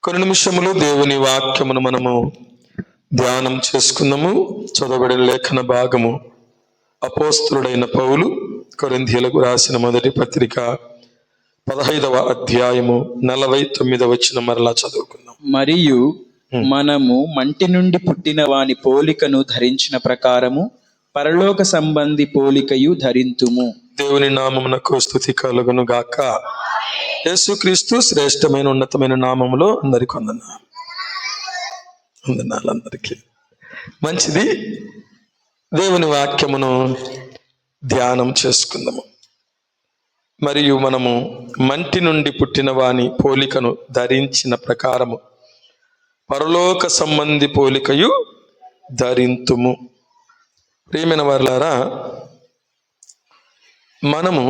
కొన్ని నిమిషములు దేవుని వాక్యమును మనము ధ్యానం చేసుకుందాము. చదవబడిన లేఖన భాగము అపోస్తలుడైన పౌలు కొరింథీయులకు రాసిన మొదటి పత్రిక 15వ అధ్యాయము 49వ వచనం మరలా చదువుకుందాం. మరియు మనము మంటి నుండి పుట్టిన వాని పోలికను ధరించిన ప్రకారము పరలోక సంబంధి పోలికయు ధరింతుము. దేవుని నామమునకు స్తుతి కలుగును గాక. యేసుక్రీస్తు శ్రేష్టమైన ఉన్నతమైన నామములో అందరికి వందనాలు అందరికీ. మంచిది, దేవుని వాక్యమును ధ్యానం చేసుకుందాము. మరియు మనము మంటి నుండి పుట్టిన వాని పోలికను ధరించిన ప్రకారము పరలోక సంబంధి పోలికయు ధరింతుము. ప్రియమైన వారలారా, మనము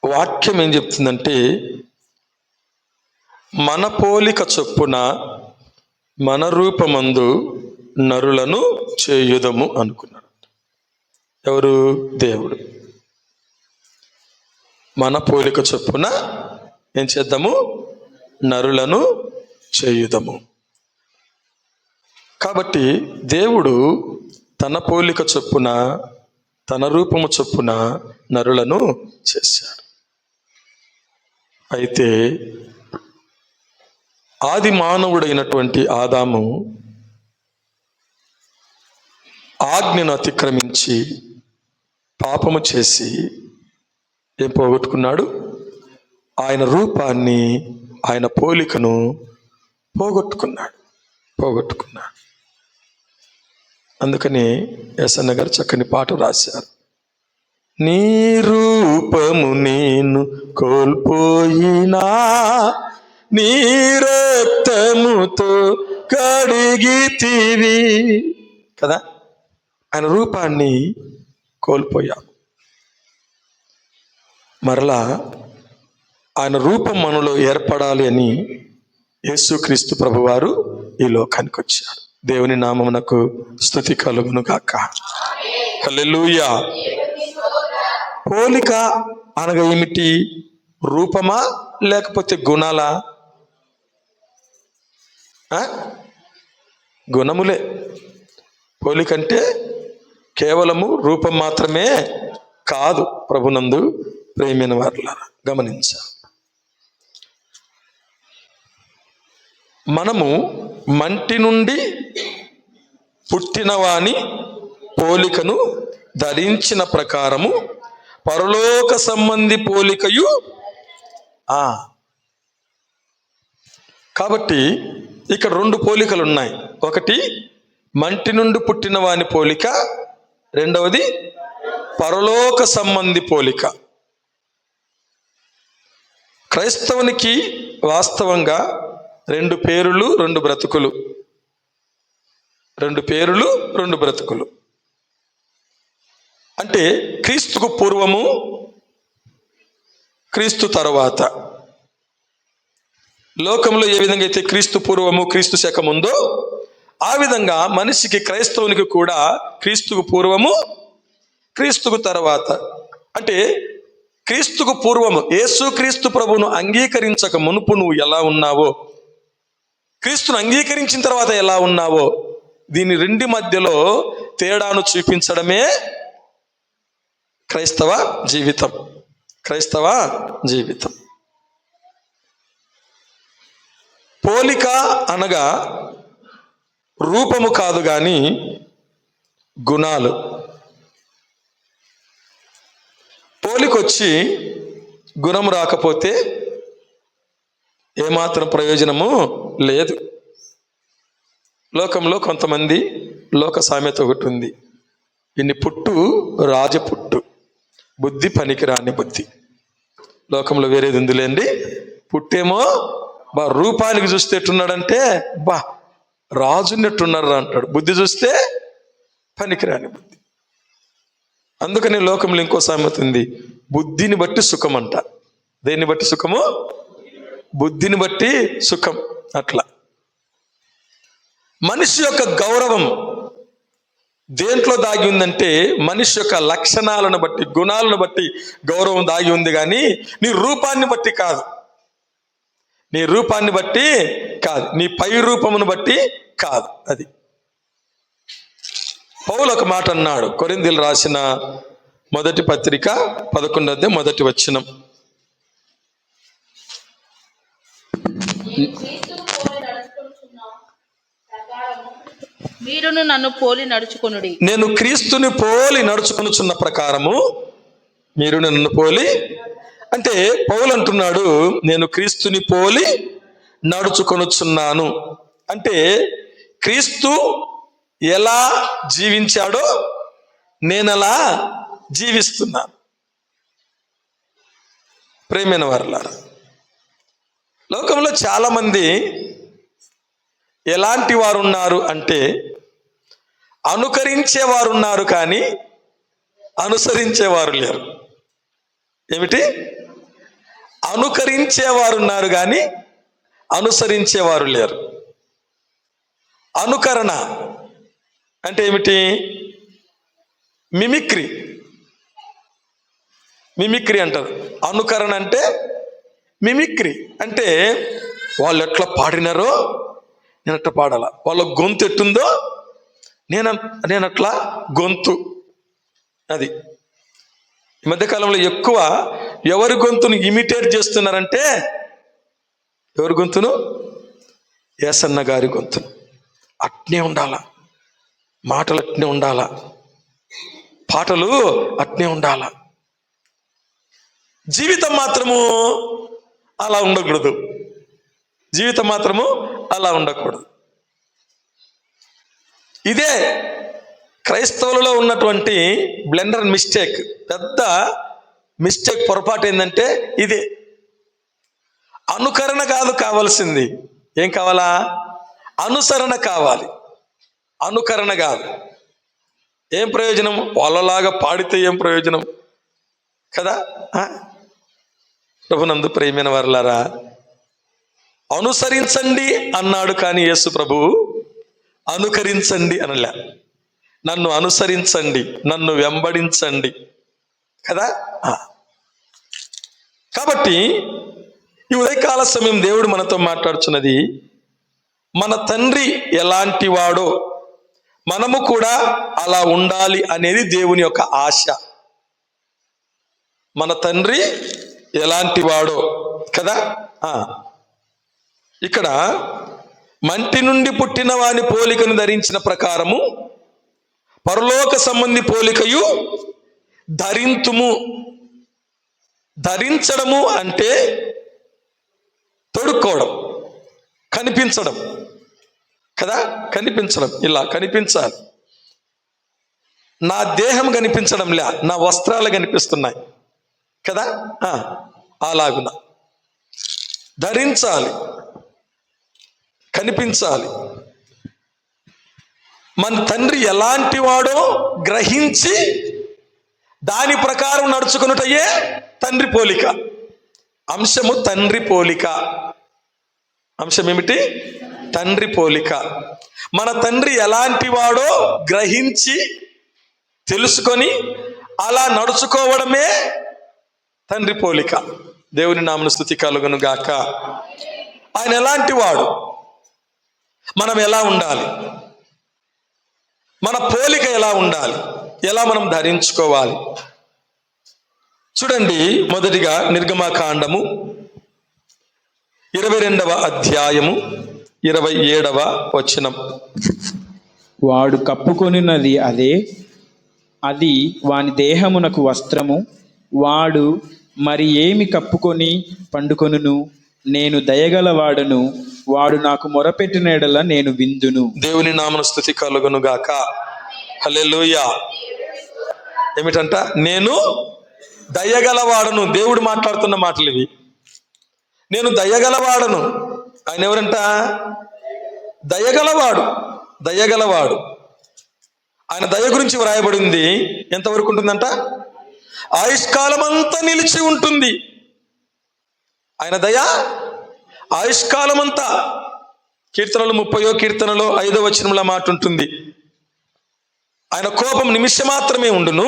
వాక్యం ఏం చెప్తుందంటే, మన పోలిక చొప్పున మన రూపమందు నరులను చేయుదము అనుకున్నాడు. ఎవరు? దేవుడు. మన పోలిక చొప్పున ఏం చేద్దాము? నరులను చేయుదము. కాబట్టి దేవుడు తన పోలిక చొప్పున తన రూపము చొప్పున నరులను చేశాడు. అయితే ఆది మానవుడైనటువంటి ఆదాము ఆజ్ఞను అతిక్రమించి పాపము చేసి ఏం పోగొట్టుకున్నాడు? ఆయన రూపాన్ని, ఆయన పోలికను పోగొట్టుకున్నాడు. అందుకని యేసన్న గారు చక్కని పాట రాశారు. నీ రూపము నేను కోల్పోయినా నీ రక్తముతో కడిగితివి కదా. ఆయన రూపాన్ని కోల్పోయాం. మరలా ఆయన రూపం మనలో ఏర్పడాలి అని యేసుక్రీస్తు ప్రభువారు ఈ లోకానికి వచ్చారు. దేవుని నామమునకు స్తుతి కలుగును గాక. హల్లెలూయా. పోలిక అనగా ఏమిటి? రూపమా లేకపోతే గుణాలా? గుణములే. పోలిక అంటే కేవలము రూపం మాత్రమే కాదు. ప్రభునందు ప్రియమైన వారలారా, గమనించాలి. మనము మంటి నుండి పుట్టిన వాని పోలికను ధరించిన ప్రకారము పరలోక సంబంధి పోలికయు. కాబట్టి ఇక్కడ రెండు పోలికలు ఉన్నాయి. ఒకటి మంటి నుండి పుట్టిన వాని పోలిక, రెండవది పరలోక సంబంధి పోలిక. క్రైస్తవునికి వాస్తవంగా రెండు పేరులు, రెండు బ్రతుకులు. రెండు పేరులు, రెండు బ్రతుకులు. అంటే క్రీస్తుకు పూర్వము, క్రీస్తు తరువాత. లోకంలో ఏ విధంగా అయితే క్రీస్తు పూర్వము, క్రీస్తు శకం ఉందో, ఆ విధంగా మనిషికి, క్రైస్తవునికి కూడా క్రీస్తుకు పూర్వము, క్రీస్తుకు తర్వాత. అంటే క్రీస్తుకు పూర్వము, యేసు క్రీస్తు ప్రభువును అంగీకరించక మునుపు నువ్వు ఎలా ఉన్నావో, క్రీస్తును అంగీకరించిన తర్వాత ఎలా ఉన్నావో, దీని రెండు మధ్యలో తేడాను చూపించడమే క్రైస్తవ జీవితం. క్రైస్తవ జీవితం. పోలిక అనగా రూపము కాదు కానీ గుణాలు. పోలికొచ్చి గుణం రాకపోతే ఏమాత్రం ప్రయోజనము లేదు. లోకంలో కొంతమంది లోక సామెత ఒకటి ఉంది. ఇన్ని పుట్టు రాజపుట్టు, బుద్ధి పనికిరాని బుద్ధి. లోకంలో వేరేది ఉందిలేండి. పుట్టేమో రూపానికి చూస్తే ఎట్టున్నాడంటే రాజున్నట్టున్నారు అంటాడు. బుద్ధి చూస్తే పనికిరాని బుద్ధి. అందుకని లోకంలో ఇంకో సామెత ఉంది, బుద్ధిని బట్టి సుఖం అంట. దేన్ని బట్టి సుఖము? బుద్ధిని బట్టి సుఖం. అట్లా మనిషి యొక్క గౌరవం దేంట్లో దాగి ఉందంటే, మనిషి యొక్క లక్షణాలను బట్టి, గుణాలను బట్టి గౌరవం దాగి ఉంది, కానీ నీ రూపాన్ని బట్టి కాదు. నీ రూపాన్ని బట్టి కాదు, నీ పై రూపమును బట్టి కాదు. అది పౌలు ఒక మాట అన్నాడు, కొరింథీయులకు రాసిన మొదటి పత్రిక 11వ అధ్యాయం మొదటి వచనం. మీరును నన్ను పోలి నడుచుకొనుడి. నేను క్రీస్తుని పోలి నడుచుకొనుచున్న ప్రకారము మీరు నన్ను పోలి, అంటే పౌలు అంటున్నాడు నేను క్రీస్తుని పోలి నడుచుకొనుచున్నాను. అంటే క్రీస్తు ఎలా జీవించాడో నేనలా జీవిస్తున్నాను. ప్రేమైన వారలారా, లోకంలో చాలామంది ఎలాంటి వారు ఉన్నారు అంటే అనుకరించేవారు ఉన్నారు కానీ అనుసరించేవారు లేరు. ఏమిటి? అనుకరించేవారు ఉన్నారు కానీ అనుసరించేవారు లేరు. అనుకరణ అంటే ఏమిటి? మిమిక్రీ. మిమిక్రీ అంటారు. అనుకరణ అంటే మిమిక్రీ. అంటే వాళ్ళు ఎట్లా పాడినారో నేను అట్లా పాడాల, వాళ్ళ గొంతు ఎట్టుందో నేను అట్లా గొంతు. అది ఈ మధ్యకాలంలో ఎక్కువ ఎవరి గొంతును ఇమిటేట్ చేస్తున్నారంటే, ఎవరి గొంతును? యేసన్న గారి గొంతును. అట్నే ఉండాల, మాటలు అట్నే ఉండాల, పాటలు అట్నే ఉండాల. జీవితం మాత్రము అలా ఉండకూడదు. జీవితం మాత్రము అలా ఉండకూడదు. ఇదే క్రైస్తవులలో ఉన్నటువంటి బ్లెండర్ మిస్టేక్. పెద్ద మిస్టేక్, పొరపాటు ఏంటంటే ఇదే. అనుకరణ కాదు కావాల్సింది. ఏం కావాలా? అనుసరణ కావాలి. అనుకరణ కాదు. ఏం ప్రయోజనం? వాళ్ళలాగా పాడితే ఏం ప్రయోజనం కదా? ప్రభునందు ప్రియమైన వారలారా, అనుసరించండి అన్నాడు కానీ యేసు ప్రభువు అనుకరించండి అనలే. నన్ను అనుసరించండి, నన్ను వెంబడించండి కదా. కాబట్టి ఈ ఉదయకాల సమయం దేవుడు మనతో మాట్లాడుచున్నది, మన తండ్రి ఎలాంటి వాడో మనము కూడా అలా ఉండాలి అనేది దేవుని యొక్క ఆశ. మన తండ్రి ఎలాంటి వాడో కదా. ఇక్కడ మంటి నుండి పుట్టిన వాని పోలికను ధరించిన ప్రకారము పరలోక సంబంధి పోలికయు ధరింతుము. ధరించడము అంటే తొడుక్కోవడం, కనిపించడం కదా. కనిపించడం, ఇలా కనిపించాలి. నా దేహం కనిపించడంలే, నా వస్త్రాలు కనిపిస్తున్నాయి కదా. అలాగున ధరించాలి, కనిపించాలి. మన తండ్రి ఎలాంటి వాడో గ్రహించి దాని ప్రకారం నడుచుకున్నటయే తండ్రి పోలిక. అంశము తండ్రి పోలిక. అంశం ఏమిటి? తండ్రి పోలిక. మన తండ్రి ఎలాంటి వాడో గ్రహించి తెలుసుకొని అలా నడుచుకోవడమే తండ్రి పోలిక. దేవుని నామమున స్తుతి కలుగును గాక. ఆయన ఎలాంటి వాడు, మనం ఎలా ఉండాలి, మన పోలిక ఎలా ఉండాలి, ఎలా మనం ధరించుకోవాలి. చూడండి, మొదటిగా నిర్గమకాండము 22వ అధ్యాయము 27వ వచనం. వాడు కప్పుకొనినది అదే, అది వాని దేహమునకు వస్త్రము. వాడు మరి ఏమి కప్పుకొని పండుకొనును? నేను దయగలవాడను, వాడు నాకు మొరపెట్టిన ఎడల నేను విందును. దేవుని నామమున స్తుతి కలుగును గాక. హల్లెలూయా. ఏమిటంట? నేను దయగలవాడను. దేవుడు మాట్లాడుతున్న మాటలు ఇవి. నేను దయగలవాడను. ఆయన ఎవరంట? దయగలవాడు. దయగలవాడు. ఆయన దయ గురించి వ్రాయబడింది. ఎంతవరకు ఉంటుందంట? ఆయుష్కాలం అంతా నిలిచి ఉంటుంది. ఆయన దయ ఆయుష్కాలం అంతా. కీర్తనలు 30వ కీర్తనలో 5వ వచనంలో మాట ఉంటుంది, ఆయన కోపం నిమిషం మాత్రమే ఉండును,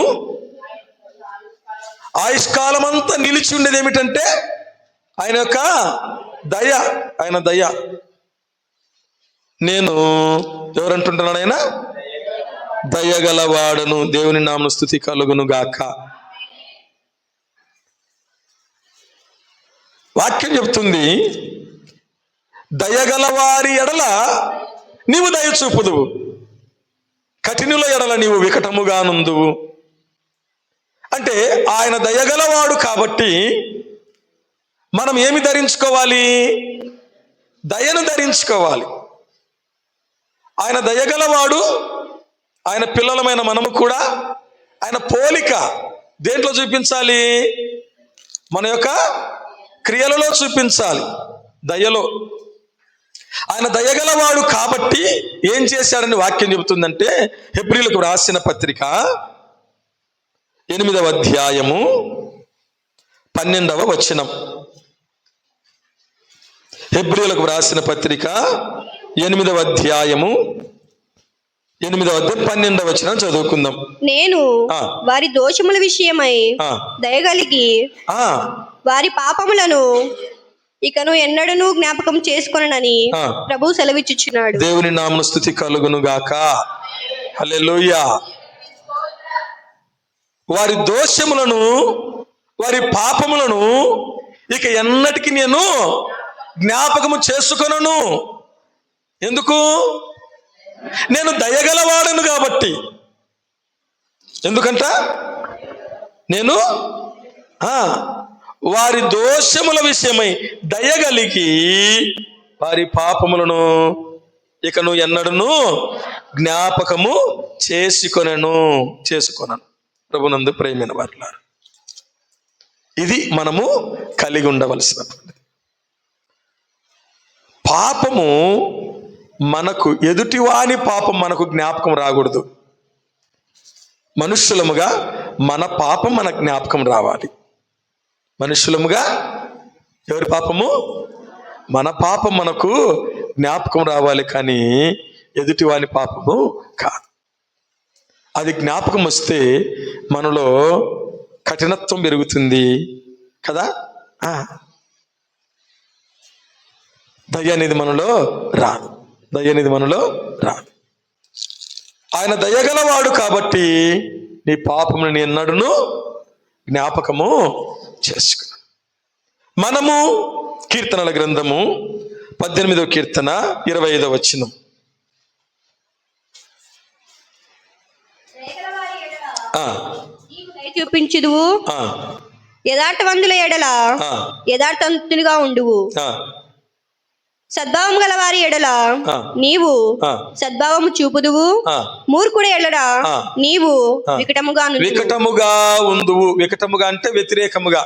ఆయుష్కాలం అంతా నిలిచి ఉండేది ఏమిటంటే ఆయన యొక్క దయ, ఆయన దయ. నేను ఎవరంటుంటున్నాడు? ఆయన దయగలవాడను. దేవుని నామమున స్తుతి కలుగును గాక. వాక్యం చెప్తుంది, దయగలవారి ఎడల నీవు దయ చూపుదువు, కఠినుల ఎడల నీవు వికటముగా నుందువు. అంటే ఆయన దయగలవాడు కాబట్టి మనం ఏమి ధరించుకోవాలి? దయను ధరించుకోవాలి. ఆయన దయగలవాడు. ఆయన పిల్లలమైన మనము కూడా ఆయన పోలిక దేంట్లో చూపించాలి? మన యొక్క క్రియలలో చూపించాలి, దయలో. ఆయన దయగలవాడు కాబట్టి ఏం చేశాడని వాక్యం చెబుతుందంటే, హెబ్రీయులకు రాసిన పత్రిక 8వ అధ్యాయము 12వ వచనం. హెబ్రీయులకు రాసిన పత్రిక 8వ అధ్యాయము 12వ వచనం చదువుకుందాం. నేను వారి దోషముల విషయమై దయగలిగి వారి పాపములను ఇకను ఎన్నడూ జ్ఞాపకం చేసుకొననని ప్రభు సెలవిచ్చుచున్నాడు. దేవుని నామమున స్తుతి కలుగును గాక. హల్లెలూయా. వారి దోషములను, వారి పాపములను ఇక ఎన్నటికి నేను జ్ఞాపకము చేసుకొనను. ఎందుకు? నేను దయగలవాడను కాబట్టి. ఎందుకంట? నేను వారి దోషముల విషయమై దయగలిగి వారి పాపములను ఇకను ఎన్నడను జ్ఞాపకము చేసుకొనను. ప్రభునందు ప్రియమైన వారులారా, ఇది మనము కలిగి ఉండవలసినటువంటి పాపము. మనకు ఎదుటివాని పాపం మనకు జ్ఞాపకం రాకూడదు. మనుష్యులముగా మన పాపం మన జ్ఞాపకం రావాలి. మనుష్యులముగా ఎవరి పాపము? మన పాపం మనకు జ్ఞాపకం రావాలి, కానీ ఎదుటివాని పాపము కాదు. అది జ్ఞాపకం వస్తే మనలో కఠినత్వం పెరుగుతుంది కదా. దయ అనేది మనలో రాదు. ఆయన దయగలవాడు కాబట్టి నీ పాపమును ఎన్నడూను జ్ఞాపకము చేసుకున్నాను. మనము కీర్తనల గ్రంథము 18వ కీర్తన 25వ వచనం. చూపించుదువు, యథార్థవంతుల ఎడల యథార్థవంతునిగా ఉండువు, సద్భావము గల వారి ఎడల నీవు సద్భావము చూపుదువు, మూర్ఖుడి ఎడల నీవు వికటముగా ఉందువు. వికటముగా అంటే వ్యతిరేకముగా.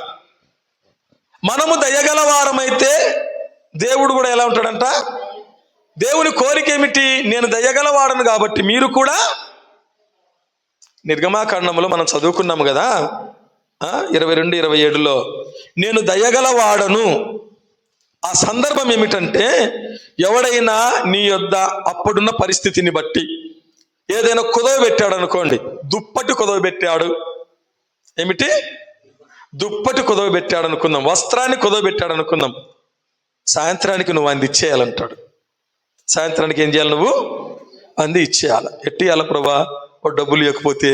మనము దయగలవారమైతే దేవుడు కూడా ఎలా ఉంటాడంట? దేవుని కోరిక ఏమిటి? నేను దయగలవాడను కాబట్టి మీరు కూడా. నిర్గమాకాండములో మనం చదువుకున్నాము కదా, 22-27లో నేను దయగలవాడను. ఆ సందర్భం ఏమిటంటే, ఎవడైనా నీ యొద్ద అప్పుడున్న పరిస్థితిని బట్టి ఏదైనా కుదవ పెట్టాడు అనుకోండి, దుప్పటి కుదవ పెట్టాడు. ఏమిటి? దుప్పటి కుదవ పెట్టాడు అనుకుందాం, వస్త్రాన్ని కుదవ పెట్టాడు అనుకుందాం. సాయంత్రానికి నువ్వు అంది ఇచ్చేయాలంటాడు. సాయంత్రానికి ఏం చేయాలి? నువ్వు అంది ఇచ్చేయాలి. ఎట్టియాల ప్రభా? వాడు డబ్బులు ఇవ్వకపోతే,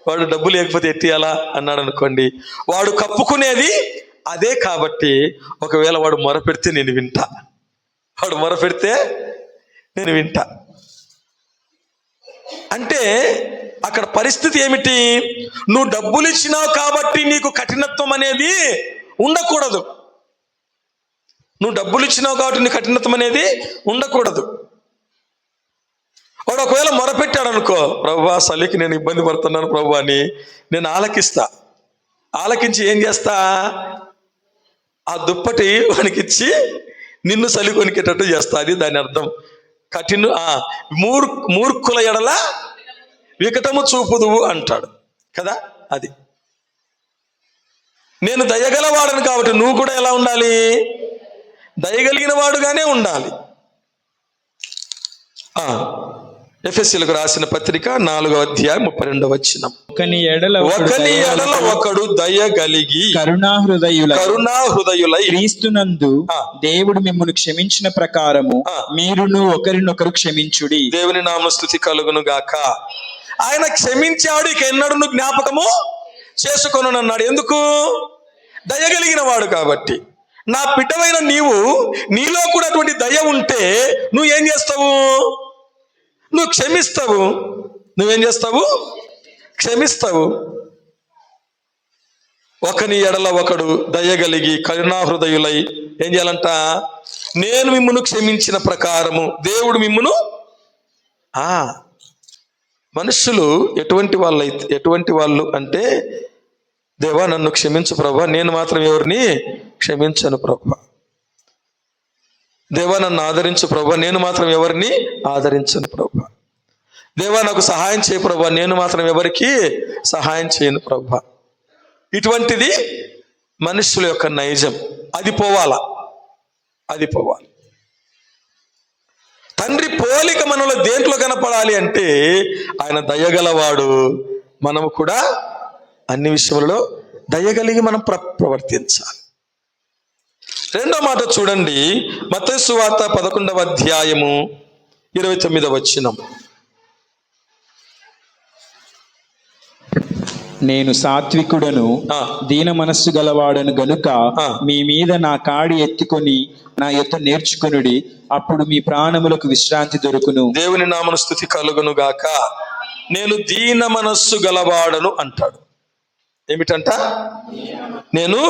వాడు డబ్బులు ఇవ్వకపోతే ఎట్టియాలా అన్నాడు అనుకోండి, వాడు కప్పుకునేది అదే. కాబట్టి ఒకవేళ వాడు మొరపెడితే నేను వింటా. అంటే అక్కడ పరిస్థితి ఏమిటి? నువ్వు డబ్బులు ఇచ్చినావు కాబట్టి నీకు కఠినత్వం అనేది ఉండకూడదు. వాడు ఒకవేళ మొరపెట్టాడు అనుకో, ప్రభువా చలికి నేను ఇబ్బంది పడుతున్నాను ప్రభు అని నేను ఆలకించి ఏం చేస్తా? ఆ దుప్పటి వానికిచ్చి నిన్ను చలి కొనికేటట్టు చేస్తా. అది దాని అర్థం. మూర్ఖుల ఎడల వికటము చూపుదువు అంటాడు కదా. అది నేను దయగలవాడను కాబట్టి నువ్వు కూడా ఎలా ఉండాలి? దయగలిగిన వాడుగానే ఉండాలి. ఎఫెసీయులకు రాసిన పత్రిక 4వ అధ్యాయం 32వ వచనం. ఒకని ఎడల ఒకడు దయ కలిగి కరుణాహృదయులై క్రీస్తునందు దేవుడు మిమ్మును క్షమించిన ప్రకారము మీరును ఒకరినొకరు క్షమించుడి. దేవుని నామ స్తుతి కలుగును గాక. ఆయన క్షమించాడు, ఇక ఎన్నడూ జ్ఞాపకము చేసుకొను అన్నాడు. ఎందుకు? దయగలిగిన వాడు కాబట్టి. నా బిడ్డవైన నీలో కూడా అటువంటి దయ ఉంటే నువ్వేం చేస్తావు? నువ్వు క్షమిస్తావు. నువ్వేం చేస్తావు? క్షమిస్తావు. ఒకని ఎడల ఒకడు దయగలిగి కరుణాహృదయులై ఏం చేయాలంట? నేను మిమ్మును క్షమించిన ప్రకారము. దేవుడు మిమ్మును మనుషులు ఎటువంటి వాళ్ళు అంటే, దేవా నన్ను క్షమించు ప్రభా, నేను మాత్రం ఎవరిని క్షమించను ప్రభా. దేవా నన్ను ఆదరించు ప్రభా, నేను మాత్రం ఎవరిని ఆదరించను ప్రభా. దేవా నాకు సహాయం చేయ ప్రభా, నేను మాత్రం ఎవరికి సహాయం చేయను ప్రభా. ఇటువంటిది మనుషుల యొక్క నైజం. అది పోవాలి. తండ్రి పోలిక మనలో దేంట్లో కనపడాలి అంటే ఆయన దయగలవాడు. మనము కూడా అన్ని విషయంలో దయగలిగి మనం ప్రవర్తించాలి. రెండో మాట చూడండి, మత్తయి సువార్త 11వ అధ్యాయము 29వ వచనం. నేను సాత్వికుడను దీన మనస్సు గలవాడను గనుక మీ మీద నా కాడి ఎత్తుకొని నా యొద్ద నేర్చుకొనుడి, అప్పుడు మీ ప్రాణములకు విశ్రాంతి దొరుకును. దేవుని నామమున స్తుతి కలుగును గాక. నేను దీన మనస్సు గలవాడను అంటాడు. ఏమిటంట? నేను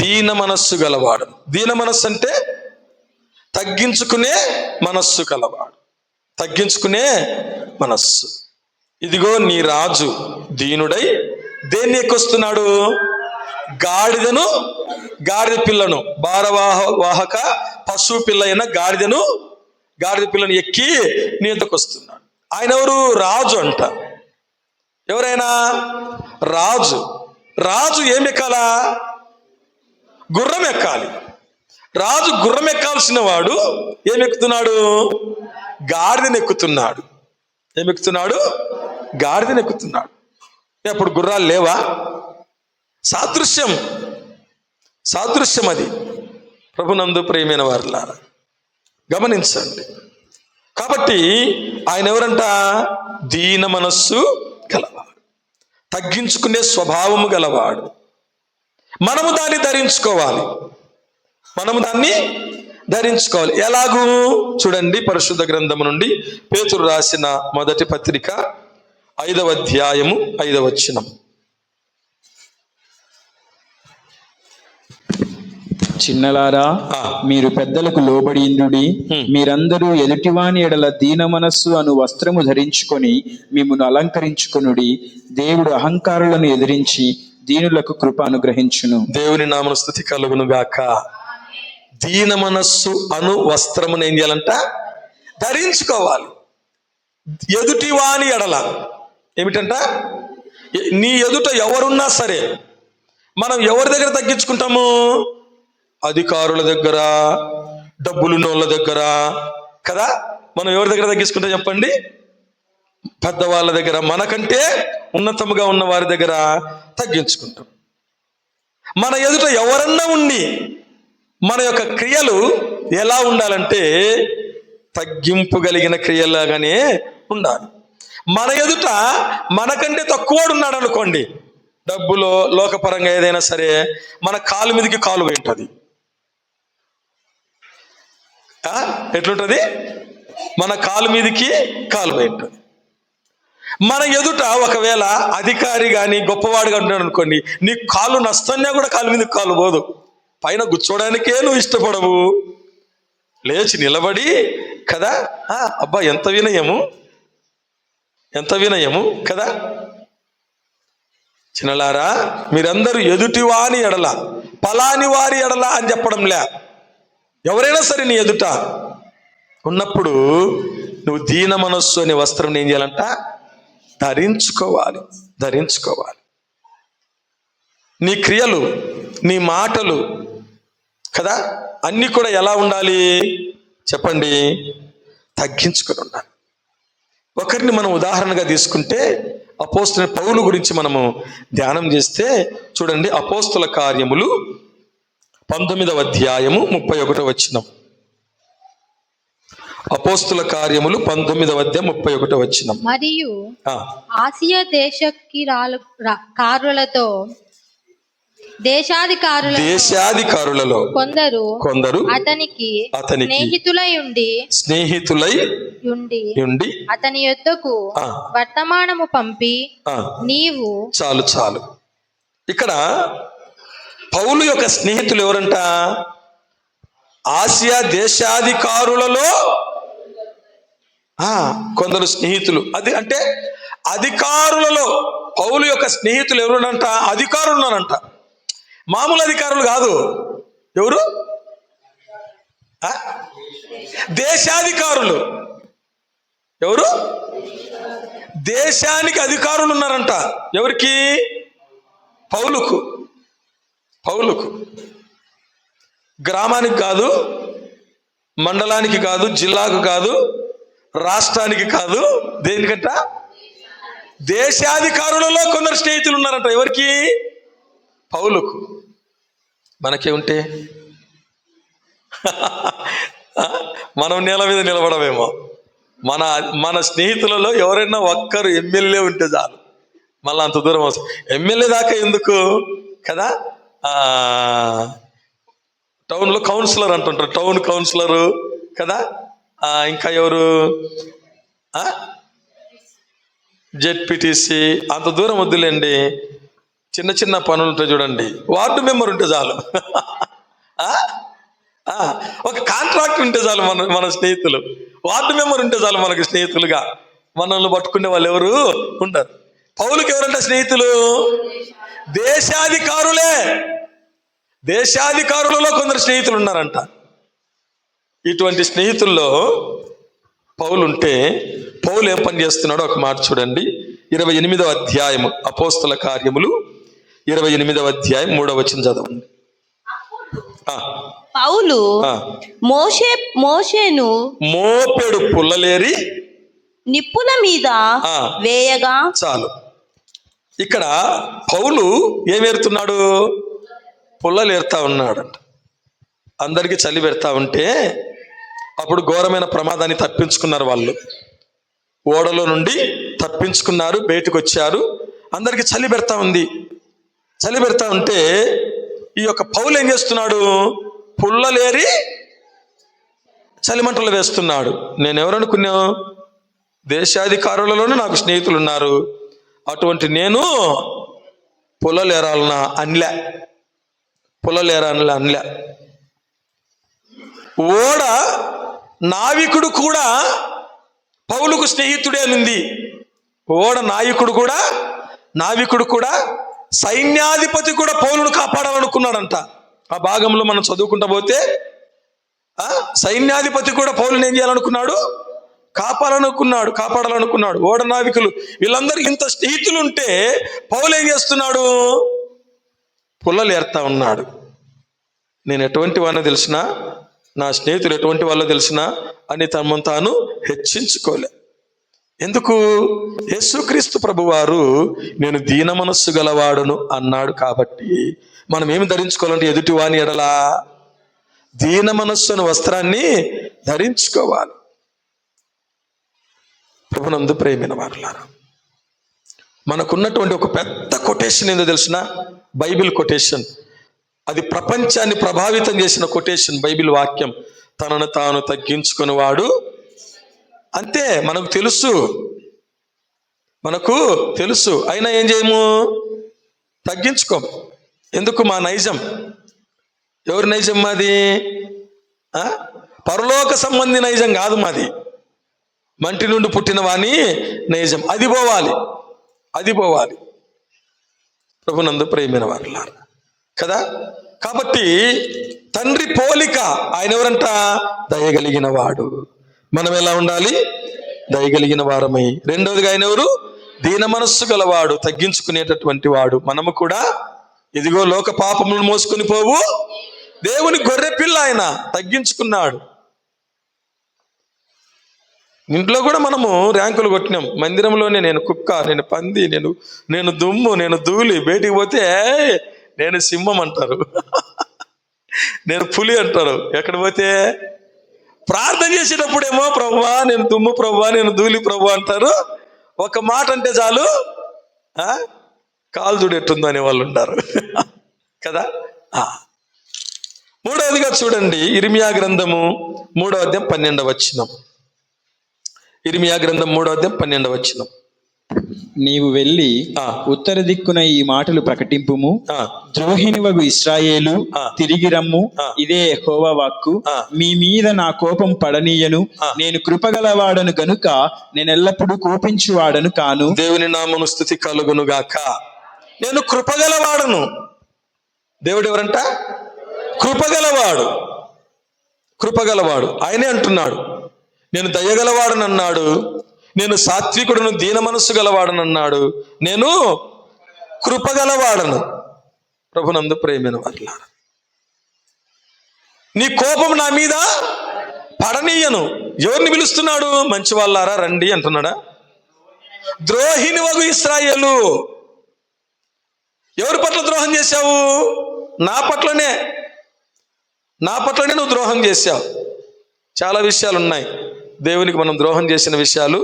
దీన మనస్సు గలవాడను. దీన మనస్సు అంటే తగ్గించుకునే మనస్సు గలవాడు. తగ్గించుకునే మనస్సు. ఇదిగో నీ రాజు దీనుడై దేన్ని ఎక్కొస్తున్నాడు? గాడిద పిల్లను, భారవాహక పశువు పిల్ల అయిన గాడిద పిల్లను ఎక్కి నీ ఎద్దకు వస్తున్నాడు. ఆయన ఎవరు? రాజు అంట. ఎవరైనా రాజు ఏం ఎక్కాలా? గుర్రం ఎక్కాలి. రాజు గుర్రం ఎక్కాల్సిన వాడు ఏమెక్కుతున్నాడు? గాడిదనెక్కుతున్నాడు. ఏమెక్కుతున్నాడు? గాడిదనెక్కుతున్నాడు. అప్పుడు గుర్రాలు లేవా? సాదృశ్యం అది. ప్రభునందు ప్రియమైన వారులారా గమనించండి. కాబట్టి ఆయన ఎవరంట? దీన మనస్సు గలవాడు, తగ్గించుకునే స్వభావము గలవాడు. మనము దాన్ని ధరించుకోవాలి. ఎలాగూ చూడండి, పరిశుద్ధ గ్రంథము నుండి పేతురు రాసిన మొదటి పత్రిక 5వ అధ్యాయము 5వ వచనం. చిన్నలారా, మీరు పెద్దలకు లోబడియుండుడి. మీరందరూ ఎదుటివాని ఎడల దీన మనస్సు అను వస్త్రము ధరించుకొని మిమ్మును అలంకరించుకొనుడి. దేవుడు అహంకారులను ఎదిరించి దీనులకు కృప అనుగ్రహించును. దేవుని నామమున స్తుతి కలుగును గాక. దీన మనస్సు అను వస్త్రమును ఏం చేయాలంట? ధరించుకోవాలి. ఎదుటివాని ఎడల ఏమిటంట? నీ ఎదుట ఎవరున్నా సరే, మనం ఎవరి దగ్గర తగ్గించుకుంటాము? అధికారుల దగ్గర, డబ్బులున్నోళ్ళ దగ్గర కదా. మనం ఎవరి దగ్గర తగ్గించుకుంటాం చెప్పండి? పెద్దవాళ్ళ దగ్గర, మనకంటే ఉన్నతముగా ఉన్న వారి దగ్గర తగ్గించుకుంటాం. మన ఎదుట ఎవరన్నా ఉండి మన యొక్క క్రియలు ఎలా ఉండాలంటే తగ్గింపు కలిగిన క్రియలాగానే ఉండాలి. మన ఎదుట మనకంటే తక్కువడు ఉన్నాడు అనుకోండి, డబ్బులో లోకపరంగా ఏదైనా సరే, మన కాలు మీదకి కాలు పోయింటుంది. ఎట్లుంటుంది? మన కాలు మీదకి కాలు పోయింటుంది. మన ఎదుట ఒకవేళ అధికారి కానీ గొప్పవాడుగా ఉంటున్నాడు అనుకోండి, నీ కాలు నష్టన్నా కూడా కాలు మీదకి కాలు పోదు. పైన కూర్చోడానికే నువ్వు ఇష్టపడవు, లేచి నిలబడి కదా. అబ్బా ఎంత వినయము కదా. చిన్నలారా, మీరందరూ ఎదుటివాని ఎడల, పలాని వారి ఎడల అని చెప్పడంలే. ఎవరైనా సరే నీ ఎదుట ఉన్నప్పుడు నువ్వు దీన మనస్సు అనే వస్త్రం ఏం చేయాలంట? ధరించుకోవాలి. నీ క్రియలు, నీ మాటలు కదా అన్నీ కూడా ఎలా ఉండాలి చెప్పండి? తగ్గించుకొని ఉండాలి. ఒకరిని మనం ఉదాహరణగా తీసుకుంటే అపోస్తుల పౌలు గురించి మనము ధ్యానం చేస్తే చూడండి, అపోస్తుల కార్యములు 19వ అధ్యాయము 31వ వచనం. అపోస్తుల కార్యములు 19వ అధ్యాయం 31వ వచనం. మరియు ఆసియా దేశాధికారులలో కొందరు అతనికి స్నేహితులై ఉండి అతని యొద్దకు వర్తమానము పంపి నీవు చాలు ఇక్కడ పౌలు యొక్క స్నేహితులు ఎవరంట? ఆసియా దేశాధికారులలో కొందరు స్నేహితులు. అది అంటే అధికారులలో పౌలు యొక్క స్నేహితులు ఎవరునంట? అధికారులు ఉన్నారంట. మామూలు అధికారులు కాదు. ఎవరు? దేశాధికారులు. ఎవరు? దేశానికి అధికారులు ఉన్నారంట. ఎవరికి? పౌలుకు. గ్రామానికి కాదు, మండలానికి కాదు, జిల్లాకు కాదు, రాష్ట్రానికి కాదు. దేనికంట? దేశాధికారులలో కొందరు స్నేహితులు ఉన్నారంట. ఎవరికి? పౌలుకు. మనకేముంటే మనం నేల మీద నిలబడమేమో. మన స్నేహితులలో ఎవరైనా ఒక్కరు ఎమ్మెల్యే ఉంటే చాలు, మళ్ళీ అంత దూరం వస్తుంది. ఎమ్మెల్యే దాకా ఎందుకు కదా, టౌన్లో కౌన్సిలర్ అంటుంటారు, టౌన్ కౌన్సిలరు కదా. ఇంకా ఎవరు? జెడ్పీటీసీ. అంత దూరం వద్దులేండి, చిన్న చిన్న పనులు ఉంటాయి చూడండి, వార్డు మెంబర్ ఉంటే చాలు. ఒక కాంట్రాక్ట్ ఉంటే చాలు. మన స్నేహితులు వార్డు మెంబర్ ఉంటే చాలు మనకి స్నేహితులుగా. మనల్ని పట్టుకునే వాళ్ళు ఎవరు ఉంటారు. పౌలుకి ఎవరంటే స్నేహితులు? దేశాధికారులలో కొందరు స్నేహితులు ఉన్నారంట. ఇటువంటి స్నేహితుల్లో పౌలు ఉంటే, పౌలు ఏం పని చేస్తున్నాడో ఒక మాట చూడండి. 28వ అధ్యాయము అపోస్తుల కార్యములు 28వ అధ్యాయం 3వ వచనం చదవండి. పౌలు మోషేను మోపెడు పుల్లలేరి నిప్పుల మీద వేయగా. చాలు. ఇక్కడ పౌలు ఏమేరుతున్నాడు? పుల్లలేరుతా ఉన్నాడంట. అందరికీ చలి పెడతా ఉంటే అప్పుడు ఘోరమైన ప్రమాదాన్ని తప్పించుకున్నారు వాళ్ళు. ఓడలో నుండి తప్పించుకున్నారు, బయటకు వచ్చారు. అందరికీ చలి పెడతా ఉంది. చలి పెడతా ఉంటే ఈ యొక్క పౌలు ఏం చేస్తున్నాడు? పుల్లలేరి చలిమంటలు వేస్తున్నాడు. నేను ఎవరనుకున్నా? దేశాధికారులలోనే నాకు స్నేహితులు ఉన్నారు, అటువంటి నేను పుల్లలేరాలనా అనలే. ఓడ నావికుడు కూడా పౌలుకు స్నేహితుడే అనింది. ఓడ నావికుడు కూడా సైన్యాధిపతి కూడా పౌలును కాపాడాలనుకున్నాడంట. ఆ భాగంలో మనం చదువుకుంటా పోతే సైన్యాధిపతి కూడా పౌలుని ఏం చేయాలనుకున్నాడు? కాపాడాలనుకున్నాడు. ఓడ నావికులు వీళ్ళందరూ ఇంత స్నేహితులు ఉంటే పౌలు ఏం చేస్తున్నాడు? పుల్లలు ఏరుతా ఉన్నాడు. నేను ఎటువంటి వాడినో తెలిసినా, నా స్నేహితులు ఎటువంటి వాళ్ళో తెలిసినా అని తనను తాను హెచ్చించుకోలే. ఎందుకు? యేసుక్రీస్తు ప్రభువారు నేను దీన మనస్సు గలవాడును అన్నాడు. కాబట్టి మనం ఏమి ధరించుకోవాలంటే ఎదుటి వాని ఎడల దీన మనస్సు అనే వస్త్రాన్ని ధరించుకోవాలి. ప్రభునందు ప్రేమైన వారులారా, మనకున్నటువంటి ఒక పెద్ద కొటేషన్ ఏందో తెలిసిన? Bible quotation. అది ప్రపంచాన్ని ప్రభావితం చేసిన కొటేషన్. బైబిల్ వాక్యం, తనను తాను తగ్గించుకుని వాడు. అంతే, మనకు తెలుసు అయినా ఏం చేయము? తగ్గించుకోం. ఎందుకు? మా నైజం. ఎవరి నైజం మాది? పరలోక సంబంధి నైజం కాదు మాది. మంటి నుండి పుట్టిన వాని నైజం. అది పోవాలి. ప్రభునందు ప్రేమైన వారులారా కదా. కాబట్టి తండ్రి పోలిక ఆయన ఎవరంట? దయగలిగిన వాడు. మనం ఎలా ఉండాలి? దయగలిగిన వారమై. రెండవదిగా ఆయన ఎవరు? దీన మనస్సు గలవాడు, తగ్గించుకునేటటువంటి వాడు. మనము కూడా ఇదిగో లోక పాపములను మోసుకొని పోవు దేవుని గొర్రె పిల్ల. ఆయన తగ్గించుకున్నాడు. ఇంట్లో కూడా మనము ర్యాంకులు కొట్టినాం. మందిరంలోనే నేను కుక్క, నేను పంది, నేను దుమ్ము, నేను ధూళి. బయటికి పోతే నేను సింహం అంటారు, నేను పులి అంటారు. ఎక్కడ పోతే ప్రార్థన చేసేటప్పుడేమో ప్రభువా నేను దుమ్ము, ప్రభువా నేను ధూళి ప్రభు అంటారు. ఒక మాట అంటే చాలు కాలు చూడెట్టుందో అనే వాళ్ళు ఉంటారు కదా. మూడవదిగా చూడండి, ఇర్మియా గ్రంథము 3వ అధ్యాయం 12వ వచనం. ఇర్మియా గ్రంథం 3వ అధ్యాయం 12వ వచనం. నీవు వెళ్ళి ఉత్తర దిక్కున ఈ మాటలు ప్రకటింపుము. ద్రోహిణివగు ఇశ్రాయేలు, తిరిగి రమ్ము, ఇదే యెహోవా వాక్కు. మీ మీద నా కోపం పడనీయను, నేను కృపగలవాడను గనుక నేను ఎల్లప్పుడూ కోపించువాడను కాను. దేవుని నామమున స్తుతి కలుగును గాక. నేను కృపగలవాడను. దేవుడు ఎవరంట? కృపగలవాడు. కృపగలవాడు ఆయనే అంటున్నాడు. నేను దయగలవాడని అన్నాడు, నేను సాత్వికుడును, దీన మనస్సు గలవాడనన్నాడు, నేను కృపగలవాడను. ప్రభునందు ప్రేమైన వారలారా, నీ కోపం నా మీద పడనీయను. ఎవరిని పిలుస్తున్నాడు? మంచి వాళ్ళారా రండి అంటున్నాడా? ద్రోహిని వగు ఇశ్రాయేలు. ఎవరి పట్ల ద్రోహం చేశావు? నా పట్లనే నువ్వు ద్రోహం చేశావు. చాలా విషయాలు ఉన్నాయి, దేవునికి మనం ద్రోహం చేసిన విషయాలు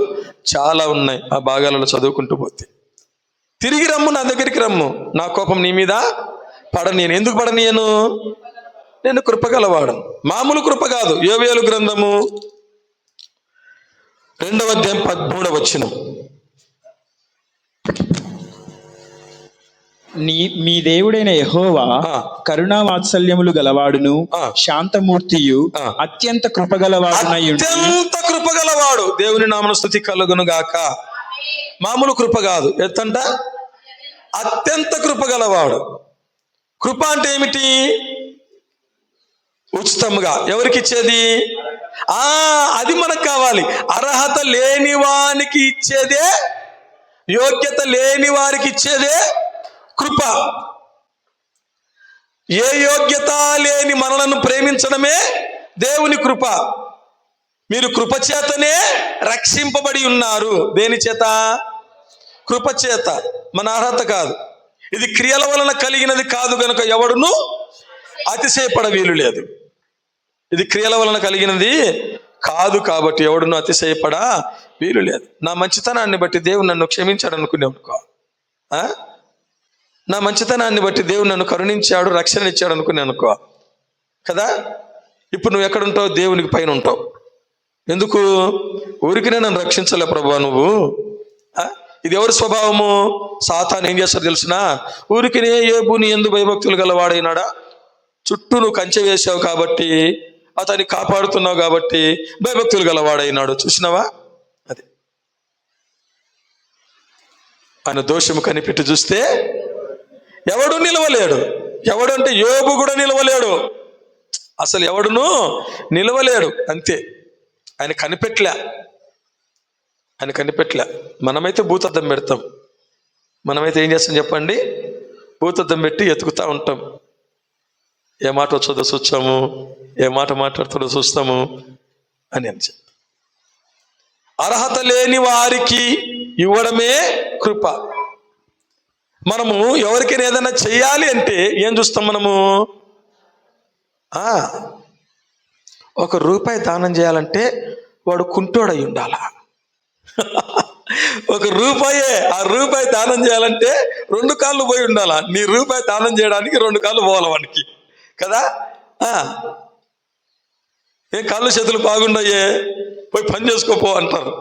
చాలా ఉన్నాయి. ఆ భాగాలలో చదువుకుంటూ పోతే, తిరిగి రమ్ము, నా దగ్గరికి రమ్ము, నా కోపం నీ మీద పడనీయను. ఎందుకు పడనీయను? నేను కృపగలవాడను. మామూలు కృప కాదు. యోవేలు గ్రంథము 2వ అధ్యాయం 13వ వచనం. మీ దేవుడైన యెహోవా కరుణా వాత్సల్యములు గలవాడును, శాంతమూర్తియు, అత్యంత కృపగలవాడునై ఉండి. అత్యంత కృపగలవాడు. దేవుని నామమున స్తుతి కలుగును గాక. మామూలు కృప కాదు, ఎత్తంట అత్యంత కృపగలవాడు. కృప అంటే ఏమిటి? ఉచితంగా. ఎవరికి ఇచ్చేది? అది మనకు కావాలి. అర్హత లేని వానికి ఇచ్చేదే, యోగ్యత లేని వారికి ఇచ్చేదే కృప. ఏ యోగ్యత లేని మనలను ప్రేమించడమే దేవుని కృప. మీరు కృప చేతనే రక్షింపబడి ఉన్నారు. దేని చేత? కృప చేత. మన అర్హత కాదు. ఇది క్రియల వలన కలిగినది కాదు గనుక ఎవడును అతిశయపడ వీలు లేదు. ఇది క్రియల వలన కలిగినది కాదు కాబట్టి ఎవడును అతిశయపడ వీలు లేదు. నా మంచితనాన్ని బట్టి దేవుడు నన్ను క్షమించాడు అనుకునేవాడుకో, నా మంచితనాన్ని బట్టి దేవుడు నన్ను కరుణించాడు, రక్షణ ఇచ్చాడు అనుకునే అనుకో కదా. ఇప్పుడు నువ్వు ఎక్కడుంటావు? దేవునికి పైన ఉంటావు. ఎందుకు? ఊరికినే నన్ను రక్షించలే ప్రభువా నువ్వు. ఇది ఎవరి స్వభావము? సాతాను ఏం చేస్తాడు తెలిసిన? ఊరికినే యోబు నీ యందు భయభక్తులు గలవాడైనాడా, చుట్టూ నువ్వు కంచె వేసావు కాబట్టి, అతన్ని కాపాడుతున్నావు కాబట్టి భయభక్తులు గలవాడైనాడు. చూసినావా? అది ఆయన దోషము కనిపెట్టి చూస్తే ఎవడు నిలవలేడు. ఎవడు అంటే యోబు కూడా నిలవలేడు. అసలు ఎవడును నిలవలేడు. అంతే. ఆయన కనిపెట్టలే. మనమైతే భూతద్దం పెడతాం. మనమైతే ఏం చేస్తాం చెప్పండి? భూతద్దం పెట్టి ఎతుకుతా ఉంటాం. ఏ మాట వచ్చేదో చూస్తాము, ఏ మాట మాట్లాడుతుందో చూస్తాము అని అర్హత లేని వారికి ఇవ్వడమే కృప. మనము ఎవరికైనా ఏదైనా చెయ్యాలి అంటే ఏం చూస్తాం? మనము ₹1 దానం చేయాలంటే వాడు కుంటోడై ఉండాల. ₹1 దానం చేయాలంటే 2 కాళ్ళు పోయి ఉండాలా. నీ ₹1 దానం చేయడానికి 2 కాళ్ళు పోవాలి వానికి కదా. ఏం కాళ్ళు చేతులు బాగుండయే, పోయి పని చేసుకోపో అంటారు.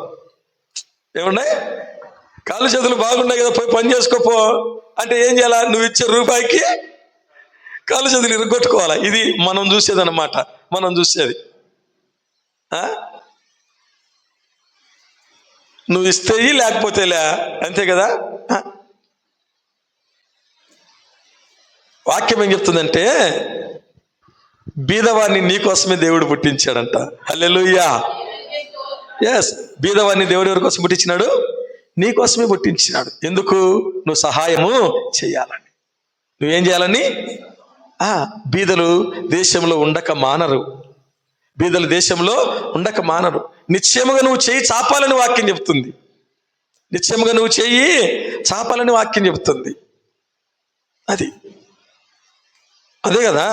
ఏమున్నాయి? కాళ్ళు చేతులు బాగున్నాయి కదా, పోయి పని చేసుకోపో అంటే ఏం చేయాలా? నువ్వు ఇచ్చే ₹1కి కాళ్ళు చేతులు ఇరగొట్టుకోవాలా. ఇది మనం చూసేది అన్నమాట. మనం చూసేది నువ్వు ఇస్తే లేకపోతే లే, అంతే కదా. వాక్యం ఏం చెప్తుందంటే, బీదవాడిని నీకోసమే దేవుడు పుట్టించాడంట. హల్లెలూయా. ఎస్, బీదవాడిని దేవుడు ఎవరి కోసం పుట్టించినాడు? నీకోసమే పుట్టించినాడు. ఎందుకు? నువ్వు సహాయము చేయాలని. నువ్వేం చేయాలని? బీదలు దేశంలో ఉండక మానరు. నిశ్చయముగా నువ్వు చెయ్యి చాపాలని వాక్యం చెప్తుంది. నిశ్చయముగా నువ్వు చెయ్యి చాపాలని వాక్యం చెప్తుంది. అదే కదా.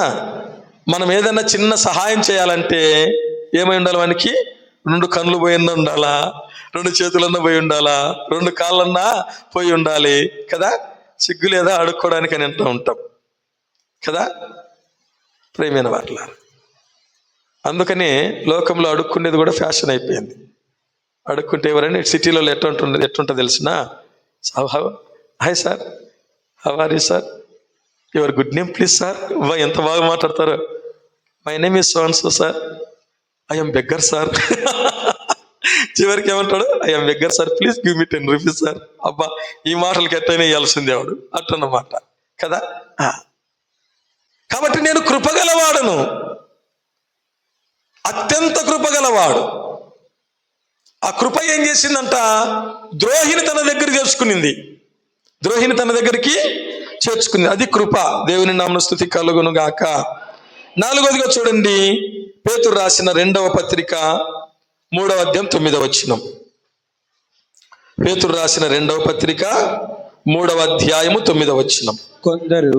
మనం ఏదన్నా చిన్న సహాయం చేయాలంటే ఏమై ఉండాలి? మనకి 2 కళ్ళు పోయి ఉండాలా, 2 చేతులన్నా పోయి ఉండాలా, 2 కాళ్ళన్నా పోయి ఉండాలి కదా. సిగ్గు లేదా అడుక్కోవడానికి అని అంటూ ఉంటాం కదా ప్రేమైన వారలారా. అందుకని లోకంలో అడుక్కునేది కూడా ఫ్యాషన్ అయిపోయింది. అడుక్కుంటే ఎవరైనా సిటీలో ఎట్టుంటుందో తెలిసిన, hi sir, how are you sir, your good name please sir. ఎంత బాగా మాట్లాడతారు. My name is so and so sir, I am beggar sir. చివరికి ఏమంటాడు? I am beggar sir, please give me 10 rupees sir. అబ్బా, ఈ మాటలకి ఎట్టయినా ఇవ్వాల్సిందే వాడు అట్టన్నమాట కదా. కాబట్టి నేను కృపగలవాడును, అత్యంత కృపగలవాడు. ఆ కృప ఏం చేసిందంట? ద్రోహిని తన దగ్గర చేర్చుకునింది. ద్రోహిని తన దగ్గరికి చేర్చుకుంది. అది కృప. దేవుని నామమున స్తుతి కలుగును గాక. 4వదిగా చూడండి, పేతురు రాసిన 2వ పత్రిక 3వ అధ్యాయం 9వ వచనం. పేతురు రాసిన 2వ పత్రిక 3వ అధ్యాయము 9వ వచనం. కొందరు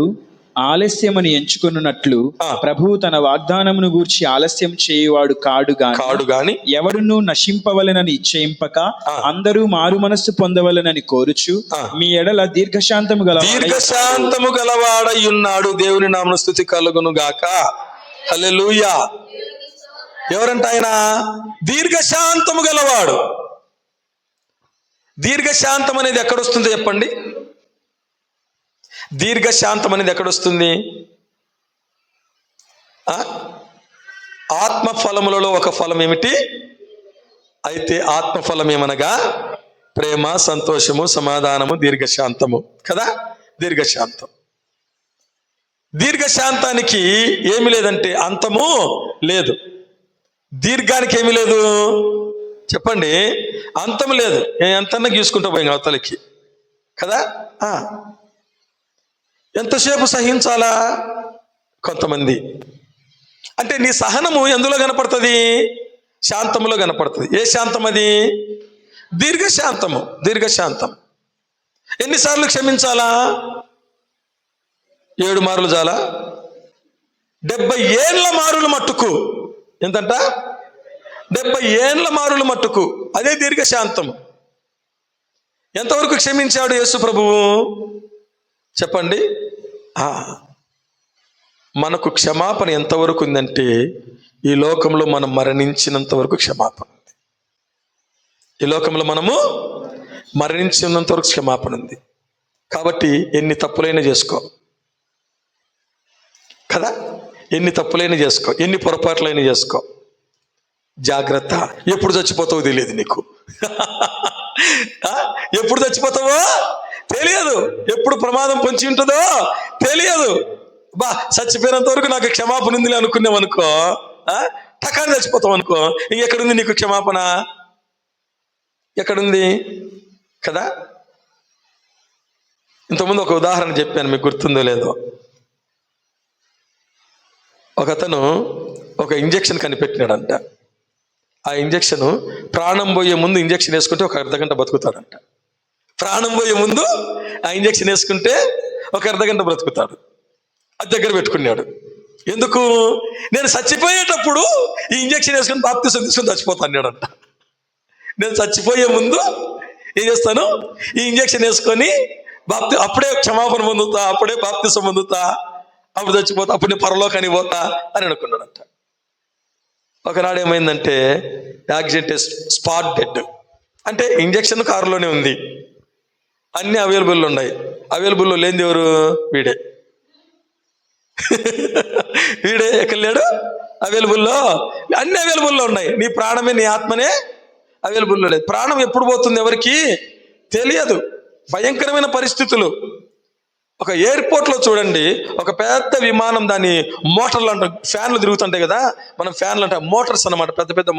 ఆలస్యమని ఎంచుకున్నట్లు ప్రభువు తన వాగ్దానమును గూర్చి ఆలస్యం చేయువాడు కాడు గాని ఎవడును నశింపవలెనని ఇచ్చయింపక అందరూ మారు మనస్సు పొందవలెనని కోరుచు మీ ఎడల దీర్ఘశాంతము గలవాడై ఉన్నాడు. దేవుని నామమున స్తుతి కలుగును గాక. హల్లెలూయా. ఎవరంట ఆయన? దీర్ఘశాంతము గలవాడు. దీర్ఘశాంతం అనేది ఎక్కడొస్తుందో చెప్పండి. దీర్ఘశాంతం అనేది ఎక్కడొస్తుంది? ఆత్మఫలములలో ఒక ఫలం ఏమిటి? అయితే ఆత్మఫలం ఏమనగా ప్రేమ, సంతోషము, సమాధానము, దీర్ఘశాంతము కదా. దీర్ఘశాంతం. దీర్ఘశాంతానికి ఏమి లేదంటే అంతము లేదు. దీర్ఘానికి ఏమి లేదు చెప్పండి? అంతము లేదు. ఎంతన్నా గీసుకుంటూ పోయి అవతలకి కదా. ఎంతసేపు సహించాలా? కొంతమంది అంటే నీ సహనము ఎందులో కనపడుతుంది? శాంతములో కనపడుతుంది. ఏ శాంతం అది? దీర్ఘశాంతము. దీర్ఘశాంతం. ఎన్నిసార్లు క్షమించాలా? 7 మార్లు చాలా? 70 ఏళ్ళ మారులు మట్టుకు. ఎంతంట? 70 ఏళ్ళ మారులు మట్టుకు. అదే దీర్ఘశాంతం. ఎంతవరకు క్షమించాడు యేసు ప్రభువు చెప్పండి? మనకు క్షమాపణ ఎంతవరకు ఉందంటే ఈ లోకంలో మనం మరణించినంత వరకు క్షమాపణ ఉంది. ఈ లోకంలో మనము మరణించినంత వరకు క్షమాపణ ఉంది. కాబట్టి ఎన్ని తప్పులైనా చేసుకో కదా. ఎన్ని తప్పులైనా చేసుకో, ఎన్ని పొరపాట్లైనా చేసుకో. జాగ్రత్త. ఎప్పుడు చచ్చిపోతావో తెలియదు నీకు. ఎప్పుడు చచ్చిపోతావో తెలియదు. ఎప్పుడు ప్రమాదం పొంచి ఉంటుందో తెలియదు. చచ్చిపోయినంత వరకు నాకు క్షమాపణ ఉంది అనుకున్నాం అనుకో, టకాన్ని చచ్చిపోతాం అనుకో, ఇంకెక్కడుంది నీకు క్షమాపణ? ఎక్కడుంది కదా. ఇంతకుముందు ఒక ఉదాహరణ చెప్పాను, మీకు గుర్తుందో లేదో. ఒకతను ఒక ఇంజెక్షన్ కనిపెట్టినాడంట. ఆ ఇంజెక్షన్ ప్రాణం పోయే ముందు ఇంజెక్షన్ వేసుకుంటే ఒక అర్ధగంట బతుకుతాడంట. ప్రాణం పోయే ముందు ఆ ఇంజెక్షన్ వేసుకుంటే ఒక అర్ధగంట బ్రతుకుతాడు. అది దగ్గర పెట్టుకున్నాడు. ఎందుకు? నేను చచ్చిపోయేటప్పుడు ఈ ఇంజెక్షన్ వేసుకుని బాప్తిసం తీసుకొని చచ్చిపోతా అన్నాడంట. నేను చచ్చిపోయే ముందు ఏం చేస్తాను? ఈ ఇంజెక్షన్ వేసుకొని అప్పుడే క్షమాపణ పొందుతా, అప్పుడే బాప్తిసం పొందుతా, అప్పుడు చచ్చిపోతా, అప్పుడు నేను పరలోకానికి పోతా అని అనుకున్నాడంట. ఒకనాడు ఏమైందంటే యాక్సిడెంట్, స్పాట్ డెడ్. అంటే ఇంజెక్షన్ కారులోనే ఉంది, అన్నీ అవైలబుల్లో ఉన్నాయి. అవైలబుల్లో లేనిది ఎవరు? వీడే. వీడే ఎక్కడ లేడు? అవైలబుల్లో అన్ని అవైలబుల్లో ఉన్నాయి. నీ ప్రాణమే, నీ ఆత్మనే అవైలబుల్లో లేదు. ప్రాణం ఎప్పుడు పోతుంది ఎవరికి తెలియదు. భయంకరమైన పరిస్థితులు. ఒక ఎయిర్పోర్ట్లో చూడండి, ఒక పెద్ద విమానం, దాని మోటార్లు అంటాం, ఫ్యాన్లు తిరుగుతుంటాయి కదా, మనం ఫ్యాన్లు అంటే మోటార్స్ అన్నమాట, పెద్ద పెద్ద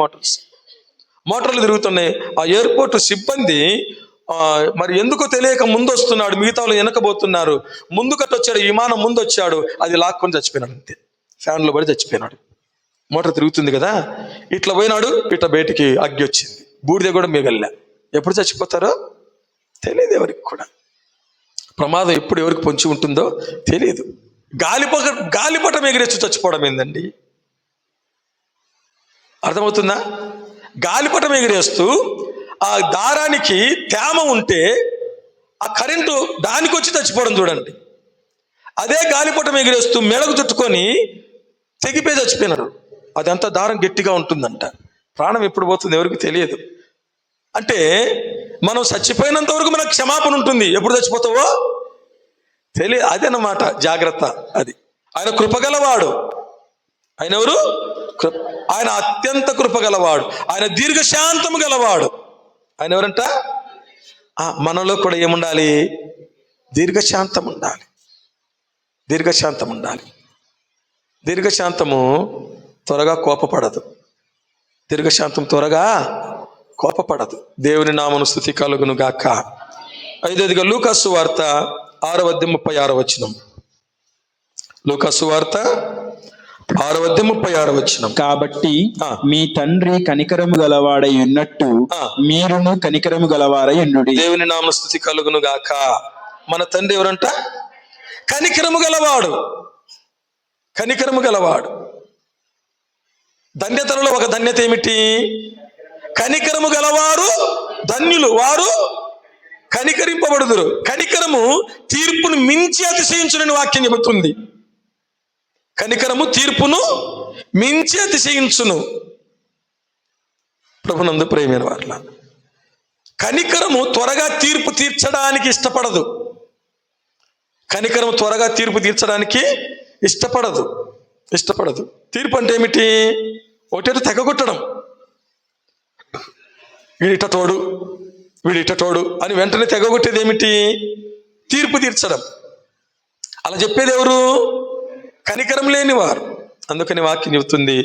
మోటార్లు తిరుగుతున్నాయి. ఆ ఎయిర్పోర్ట్ సిబ్బంది మరి ఎందుకో తెలియక ముందు వస్తున్నాడు, మిగతా వాళ్ళు వెనకబోతున్నారు. ముందు కట్టొచ్చాడు, విమానం ముందు వచ్చాడు, అది లాక్కొని చచ్చిపోయినాడు. అంతే, ఫ్యాన్లో పడి చచ్చిపోయినాడు. మోటార్ తిరుగుతుంది కదా, ఇట్లా పోయినాడు, ఇట్లా బయటికి అగ్గి వచ్చింది, బూడిద కూడా మిగల్లా. ఎప్పుడు చచ్చిపోతారో తెలియదు ఎవరికి కూడా. ప్రమాదం ఎప్పుడు ఎవరికి పొంచి ఉంటుందో తెలియదు. గాలిపటం ఎగిరేస్తూ చచ్చిపోవడం ఏందండి? అర్థమవుతుందా? గాలిపటం ఎగిరేస్తూ ఆ దారానికి తేమ ఉంటే ఆ కరెంటు దానికి వచ్చి చచ్చిపోవడం చూడండి. అదే గాలిపటం ఎగిరేస్తూ మెడకు చుట్టుకొని తెగిపోయి చచ్చిపోయినారు. అదంతా దారం గట్టిగా ఉంటుందంట. ప్రాణం ఎప్పుడు పోతుంది ఎవరికి తెలియదు. అంటే మనం చచ్చిపోయినంత వరకు మనకు క్షమాపణ ఉంటుంది. ఎప్పుడు చచ్చిపోతావో తెలియదు. అదన్నమాట జాగ్రత్త. అది ఆయన కృపగలవాడు. ఆయన ఎవరు? ఆయన అత్యంత కృపగలవాడు. ఆయన దీర్ఘశాంతము గలవాడు. ఆయన ఎవరంట? మనలో కూడా ఏముండాలి? దీర్ఘశాంతం ఉండాలి. దీర్ఘశాంతం ఉండాలి. దీర్ఘశాంతము త్వరగా కోపపడదు. దీర్ఘశాంతం త్వరగా కోపపడదు. దేవుని నామమున స్తుతి కలుగును గాక. 5వ లూకాసు వార్త 6:36. లూకాసు వార్త 6:36. కాబట్టి మీ తండ్రి కనికరము గలవాడై ఉన్నట్టు మీరును కనికరము గలవారై ఉండుడి. దేవుని నామమున స్తుతి కలుగును గాక. మన తండ్రి ఎవరంట? కనికరము గలవాడు. కనికరము గలవాడు. ధన్యతలలో ఒక ధన్యత ఏమిటి? కనికరము గలవారు ధన్యులు, వారు కనికరింపబడుదురు. కనికరము తీర్పును మించి అతిశయించునని వాక్యం చెబుతుంది. కనికరము తీర్పును మించి అతిశయించును. ప్రభునందు ప్రియమైన వారల, కనికరము త్వరగా తీర్పు తీర్చడానికి ఇష్టపడదు. కనికరము త్వరగా తీర్పు తీర్చడానికి ఇష్టపడదు. తీర్పు అంటే ఏమిటి? ఒకటి తెగగొట్టడం. వీడిట తోడు అని వెంటనే తెగగొట్టేది ఏమిటి? తీర్పు తీర్చడం. అలా చెప్పేది ఎవరు? కనికరం లేని వారు. అందుకని వాక్యం చెబుతుంది,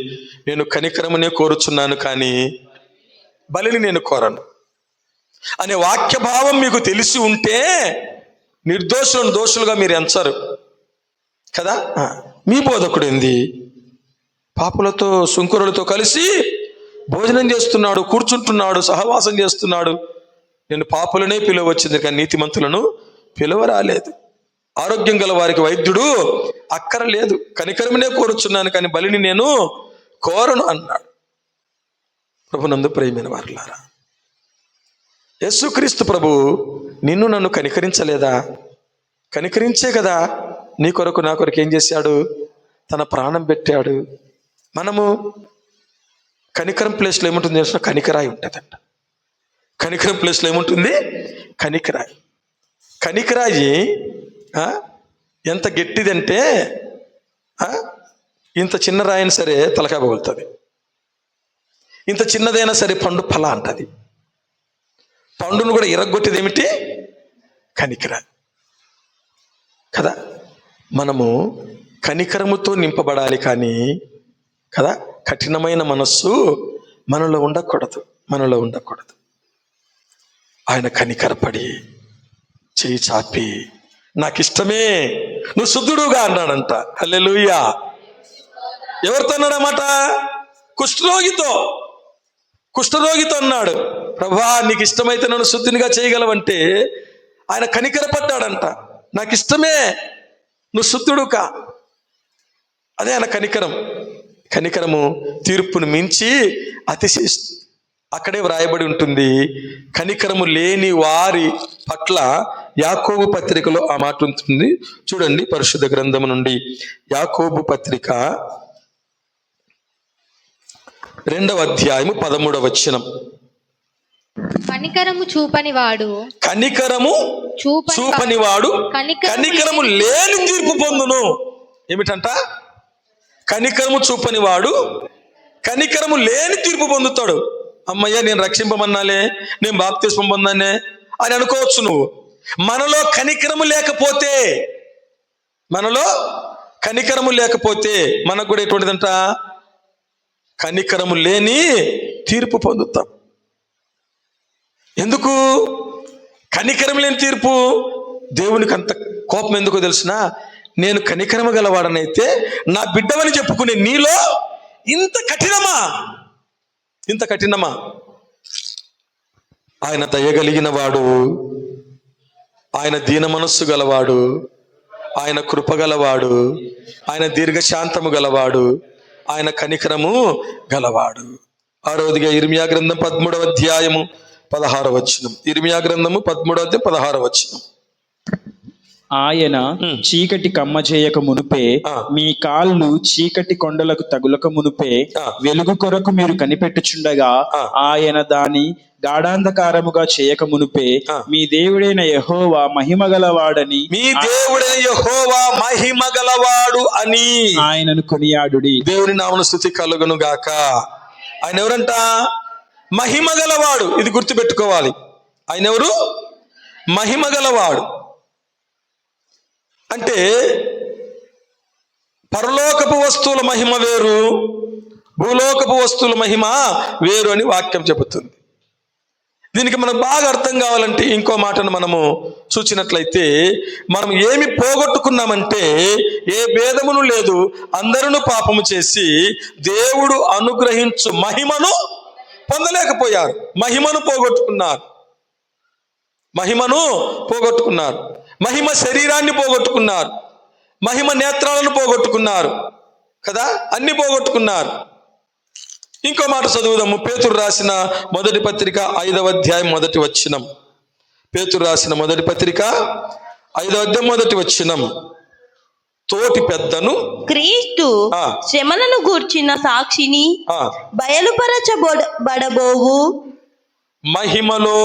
నేను కనికరమునే కోరుచున్నాను కానీ బలిని నేను కోరను అనే వాక్య భావం మీకు తెలిసి ఉంటే నిర్దోషులను దోషులుగా మీరు ఎంచరు కదా. మీ బోధకుడు ఏంది? పాపులతో సుంకరులతో కలిసి భోజనం చేస్తున్నాడు, కూర్చుంటున్నాడు, సహవాసం చేస్తున్నాడు. నేను పాపులనే పిలువచ్చింది కానీ నీతిమంతులను పిలువరాలేదు. ఆరోగ్యం గల వారికి వైద్యుడు అక్కరలేదు. కనికరమునే కోరుచున్నాను కానీ బలిని నేను కోరను అన్నాడు. ప్రభునందు ప్రియమైన వారలారా, యేసుక్రీస్తు ప్రభు నిన్ను నన్ను కనికరించలేదా? కనికరించే కదా నీ కొరకు నా కొరకు ఏం చేశాడు? తన ప్రాణం పెట్టాడు. మనము కనికరం ప్లేస్లో ఏముంటుంది తెలిసిన? కనికరాయి ఉంటుందంట. కనికరం ప్లేస్లో ఏముంటుంది? కనికరాయి. కనికరాయి ఎంత గట్టిదంటే ఇంత చిన్న రాయినా సరే తలకాయ పగులుతుంది. ఇంత చిన్నదైనా సరే పండు ఫల అంటది. పండును కూడా ఇరగొట్టేది ఏమిటి? కనికరాయి కదా. మనము కనికరముతో నింపబడాలి కానీ కదా, కఠినమైన మనస్సు మనలో ఉండకూడదు. ఆయన కనికరపడి చేయి చాపి నాకు ఇష్టమే, నువ్వు శుద్ధుడుగా అన్నాడంట. హల్లెలూయా. ఎవరితో అన్నాడన్నమాట? కుష్ఠరోగితో అన్నాడు. ప్రభా నీకు ఇష్టమైతే నన్ను శుద్ధినిగా చేయగలవంటే ఆయన కనికరపడ్డాడంట. నాకు ఇష్టమే, నువ్వు శుద్ధుడు కా. అదే ఆయన కనికరము తీర్పును మించి అతిశయిస్తుంది. అక్కడే వ్రాయబడి ఉంటుంది, కనికరము లేని వారి పట్ల యాకోబు పత్రికలో ఆ మాట ఉంటుంది. చూడండి, పరిశుద్ధ గ్రంథము నుండి యాకోబు పత్రిక 2వ అధ్యాయము 13వ వచనం. కనికరము చూపనివాడు కనికరము లేని తీర్పు పొందును. ఏమిటంట? కనికరము చూపనివాడు కనికరము లేని తీర్పు పొందుతాడు. అమ్మయ్య నేను రక్షింపమన్నాలే, నేను బాప్తిస్మం పొందానే అని అనుకోవచ్చు నువ్వు. మనలో కనికరము లేకపోతే మనకు కూడా ఎటువంటిదంట? కనికరము లేని తీర్పు పొందుతాం. ఎందుకు కనికరం లేని తీర్పు? దేవునికి అంత కోపం ఎందుకో తెలిసినా, నేను కనికరము గలవాడనైతే నా బిడ్డవని చెప్పుకునే నీలో ఇంత కఠినమా? ఇంత కఠినమా? ఆయన దయగలిగిన వాడు, ఆయన దీన మనస్సు గలవాడు, ఆయన కృపగలవాడు, ఆయన దీర్ఘశాంతము గలవాడు, ఆయన కనికరము గలవాడు. ఆరోదిగా ఇర్మియా గ్రంథం 13వ అధ్యాయము 16వ వచనం. ఇర్మియా గ్రంథము 13వ అధ్యాయం 16వ వచనం. ఆయన చీకటి కమ్మ చేయక మునుపే, మీ కాళ్ళు చీకటి కొండలకు తగులక మునుపే, వెలుగు కొరకు మీరు కనిపెట్టుచుండగా, ఆయన దాని గాఢాంధకారముగా చేయక మునుపే, మీ దేవుడైన యెహోవా మహిమగలవాడని, మీ దేవుడైన యెహోవా మహిమగలవాడు అని ఆయనను కొనియాడుడి. దేవుని నామమున స్తుతి కలుగును గాక. ఆయన ఎవరంట? మహిమగలవాడు. ఇది గుర్తుపెట్టుకోవాలి. ఆయన ఎవరు? మహిమగలవాడు. అంటే పరలోకపు వస్తువుల మహిమ వేరు, భూలోకపు వస్తువుల మహిమ వేరు అని వాక్యం చెబుతుంది. దీనికి మనకు బాగా అర్థం కావాలంటే ఇంకో మాటను మనము చూచినట్లయితే, మనం ఏమి పోగొట్టుకున్నామంటే, ఏ భేదమును లేదు, అందరూ పాపము చేసి దేవుడు అనుగ్రహించు మహిమను పొందలేకపోయారు. మహిమను పోగొట్టుకున్నారు. మహిమను పోగొట్టుకున్నారు. మహిమ శరీరాన్ని పోగొట్టుకున్నారు. మహిమ నేత్రాలను పోగొట్టుకున్నారు కదా, అన్ని పోగొట్టుకున్నారు. ఇంకో మాట చదువుదాము. పేతురు రాసిన మొదటి పత్రిక 5వ అధ్యాయం 1వ వచనం. పేతురు రాసిన మొదటి పత్రిక 5వ అధ్యాయం 1వ వచనం. తోటి పెద్దను క్రీస్తు శ్రమలను గూర్చిన సాక్షిని బయలుపరచబడబోవు మహిమలో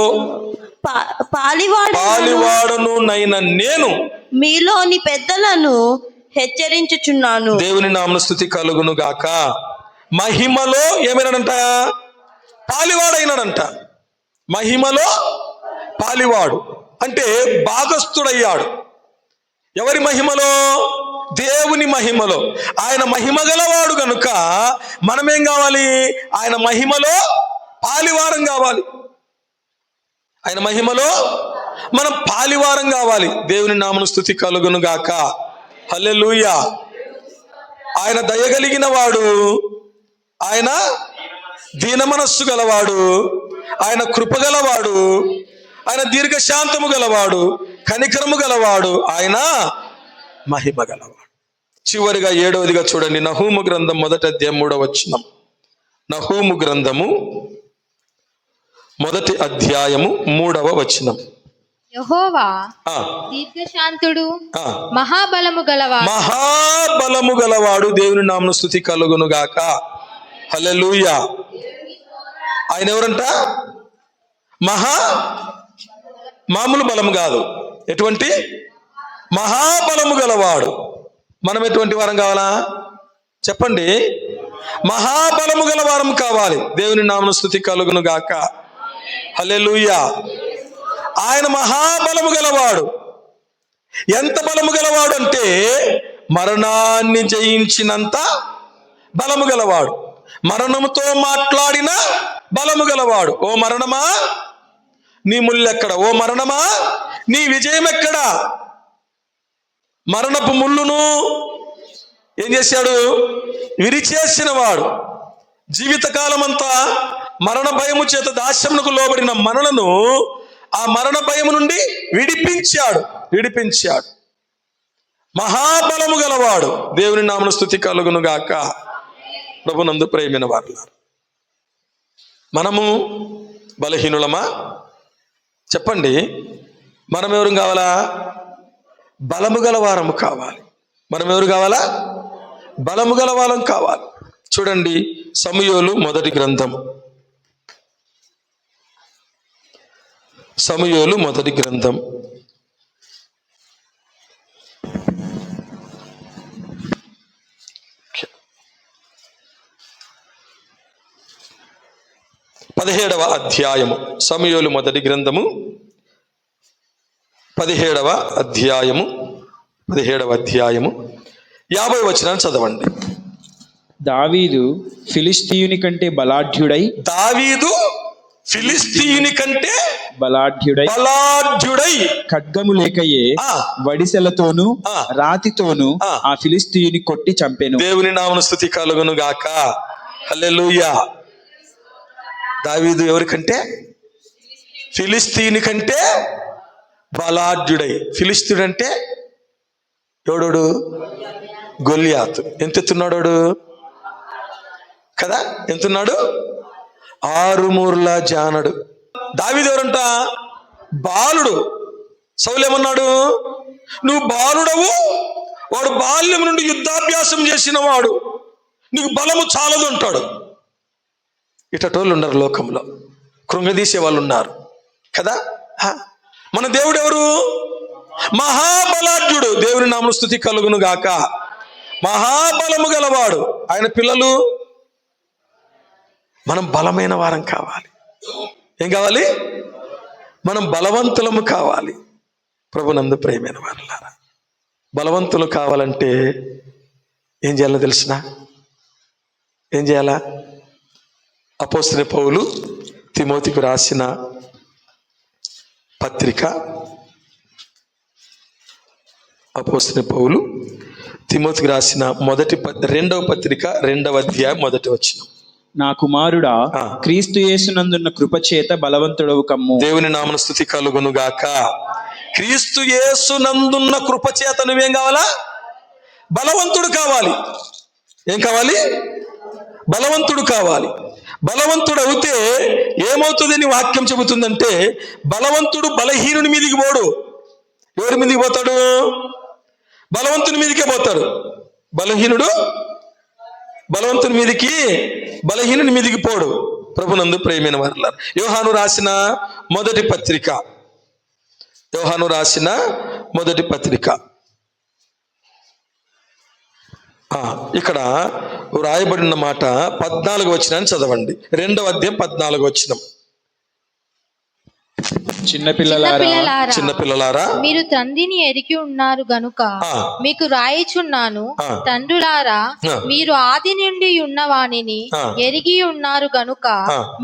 పాలివాడను పాలివాడను నైన నేను మీలోని పెద్దలను హెచ్చరించుచున్నాను. దేవుని నామమున స్తుతి కలుగును గాక. మహిమలో ఏమైనాడంట? పాలివాడైనాడంట. మహిమలో పాలివాడు అంటే భాగస్థుడయ్యాడు. ఎవరి మహిమలో? దేవుని మహిమలో. ఆయన మహిమగలవాడు గనుక మనమేం కావాలి? ఆయన మహిమలో పాలివారం కావాలి. ఆయన మహిమలో మనం పాలివారం కావాలి. దేవుని నామమున స్తుతి కలుగును గాక. హల్లెలూయా. ఆయన దయగలిగిన వాడు, ఆయన దీన మనస్సు గలవాడు, ఆయన కృపగలవాడు, ఆయన దీర్ఘశాంతము గలవాడు, కనికరము గలవాడు, ఆయన మహిమ గలవాడు. చివరిగా 7వదిగా చూడండి, నహూము గ్రంథం 1వ అధ్యాయం 3వ వచనం. నహూము గ్రంథము 1వ అధ్యాయము 3వ వచనం. యెహోవా దీర్ఘశాంతుడు, మహాబలము గలవాడు. దేవుని నామమున స్తుతి కలుగును గాక. హల్లెలూయా. ఆయన ఎవరంట? మామూలు బలము కాదు, ఎటువంటి మహాబలము గలవాడు. మనం ఎటువంటి వారం కావాలా చెప్పండి? మహాబలము గల వారం కావాలి. దేవుని నామమున స్తుతి కలుగును గాక. హల్లెలూయా. ఆయన మహాబలము గలవాడు. ఎంత బలము గలవాడు అంటే మరణాన్ని జయించినంత బలము గలవాడు. మరణముతో మాట్లాడిన బలము గలవాడు. ఓ మరణమా నీ ముల్లెక్కడ? ఓ మరణమా నీ విజయం ఎక్కడా? మరణపు ముళ్ళును ఏం చేశాడు? విరిచేసిన వాడు. జీవితకాలం అంతా మరణ భయము చేత దాస్యమునకు లోబడిన మనలను ఆ మరణ భయము నుండి విడిపించాడు. మహాబలము గలవాడు. దేవుని నామమున స్తుతి కలుగును గాక. ప్రభునందు ప్రియమైన వారులారా, మనము బలహీనులమా చెప్పండి? మనం ఎవరు కావాలా? బలము గల వారము కావాలి. మనం ఎవరు కావాలా? బలము గల వారం కావాలి. చూడండి, సమూయేలు మొదటి గ్రంథం. సమూయేలు మొదటి గ్రంథం 17వ అధ్యాయము. సమూయేలు మొదటి గ్రంథము 17వ అధ్యాయము 50వ వచనాన్ని చదవండి. దావీదు ఫిలిష్తీయుని కంటే బలాఢ్యుడై ఖడ్గము లేకయే వడిసెలతోనూ రాతితోనూ ఆ ఫిలిష్తీయుని కొట్టి చంపెను. దేవుని నామమున స్తుతి కలుగును గాక. హల్లెలూయా. దావీదు ఎవరికంటే? ఫిలిస్తీని కంటే బలాఢ్యుడై. ఫిలిస్తీనుడు అంటే ఎవడు? గొల్యాతు. ఎంత ఎత్తున్నాడు కదా? ఎంతున్నాడు? 6 మూరల జానడు. దావీదు ఎవరంట? బాలుడు. సౌలు ఏమన్నాడు? నువ్వు బాలుడవు, వాడు బాల్యం నుండి యుద్ధాభ్యాసం చేసిన వాడు, నీకు బలము చాలదు అంటాడు. ఇటటోళ్ళు ఉన్నారు లోకంలో, కృంగదీసే వాళ్ళు ఉన్నారు కదా. మన దేవుడు ఎవరు? మహాబలాఢ్యుడు. దేవుని నామమున స్తుతి కలుగును గాక. మహాబలము గలవాడు. ఆయన పిల్లలు మనం బలమైన వారం కావాలి. ఏం కావాలి? మనం బలవంతులము కావాలి. ప్రభునందు ప్రియమైన వారలారా, బలవంతులు కావాలంటే ఏం చేయాలో తెలిసిన? ఏం చేయాలా? అపోస్తలుడైన పౌలు తిమోతికి రాసిన పత్రిక, అపోస్తలుడైన పౌలు తిమోతికి రాసిన 2వ పత్రిక 2వ అధ్యాయం 1వ వచనం. నా కుమారుడా, క్రీస్తు యేసునందున్న కృపచేత బలవంతుడవు కమ్ము. దేవుని నామమున స్తుతి కలుగును గాక. క్రీస్తు యేసునందున్న కృపచేత నువ్వేం కావాలా? బలవంతుడు కావాలి. ఏం కావాలి? బలవంతుడు కావాలి. బలవంతుడు అవుతే ఏమవుతుందని వాక్యం చెబుతుందంటే, బలవంతుడు బలహీనుని మీదికి పోడు. ఎవరి మీదికి పోతాడు? బలవంతుని మీదికే పోతాడు. బలహీనుడు బలవంతుని మీదికి, బలహీనుని మీదికి పోడు. ప్రభునందు ప్రియమైన వారలారా, యోహాను రాసిన మొదటి పత్రిక, యోహాను రాసిన మొదటి పత్రిక, ఇక్కడ రాయబడిన మాట 14వ వచనాన్ని చదవండి. 2వ అధ్యాయం 14వ వచనం. చిన్నపిల్లలారా, మీరు తండ్రిని ఎరిగి ఉన్నారు గనుక మీకు రాయిచున్నాను. తండ్రులారా, మీరు ఆది నుండి ఉన్న వానిని ఎరిగి ఉన్నారు గనుక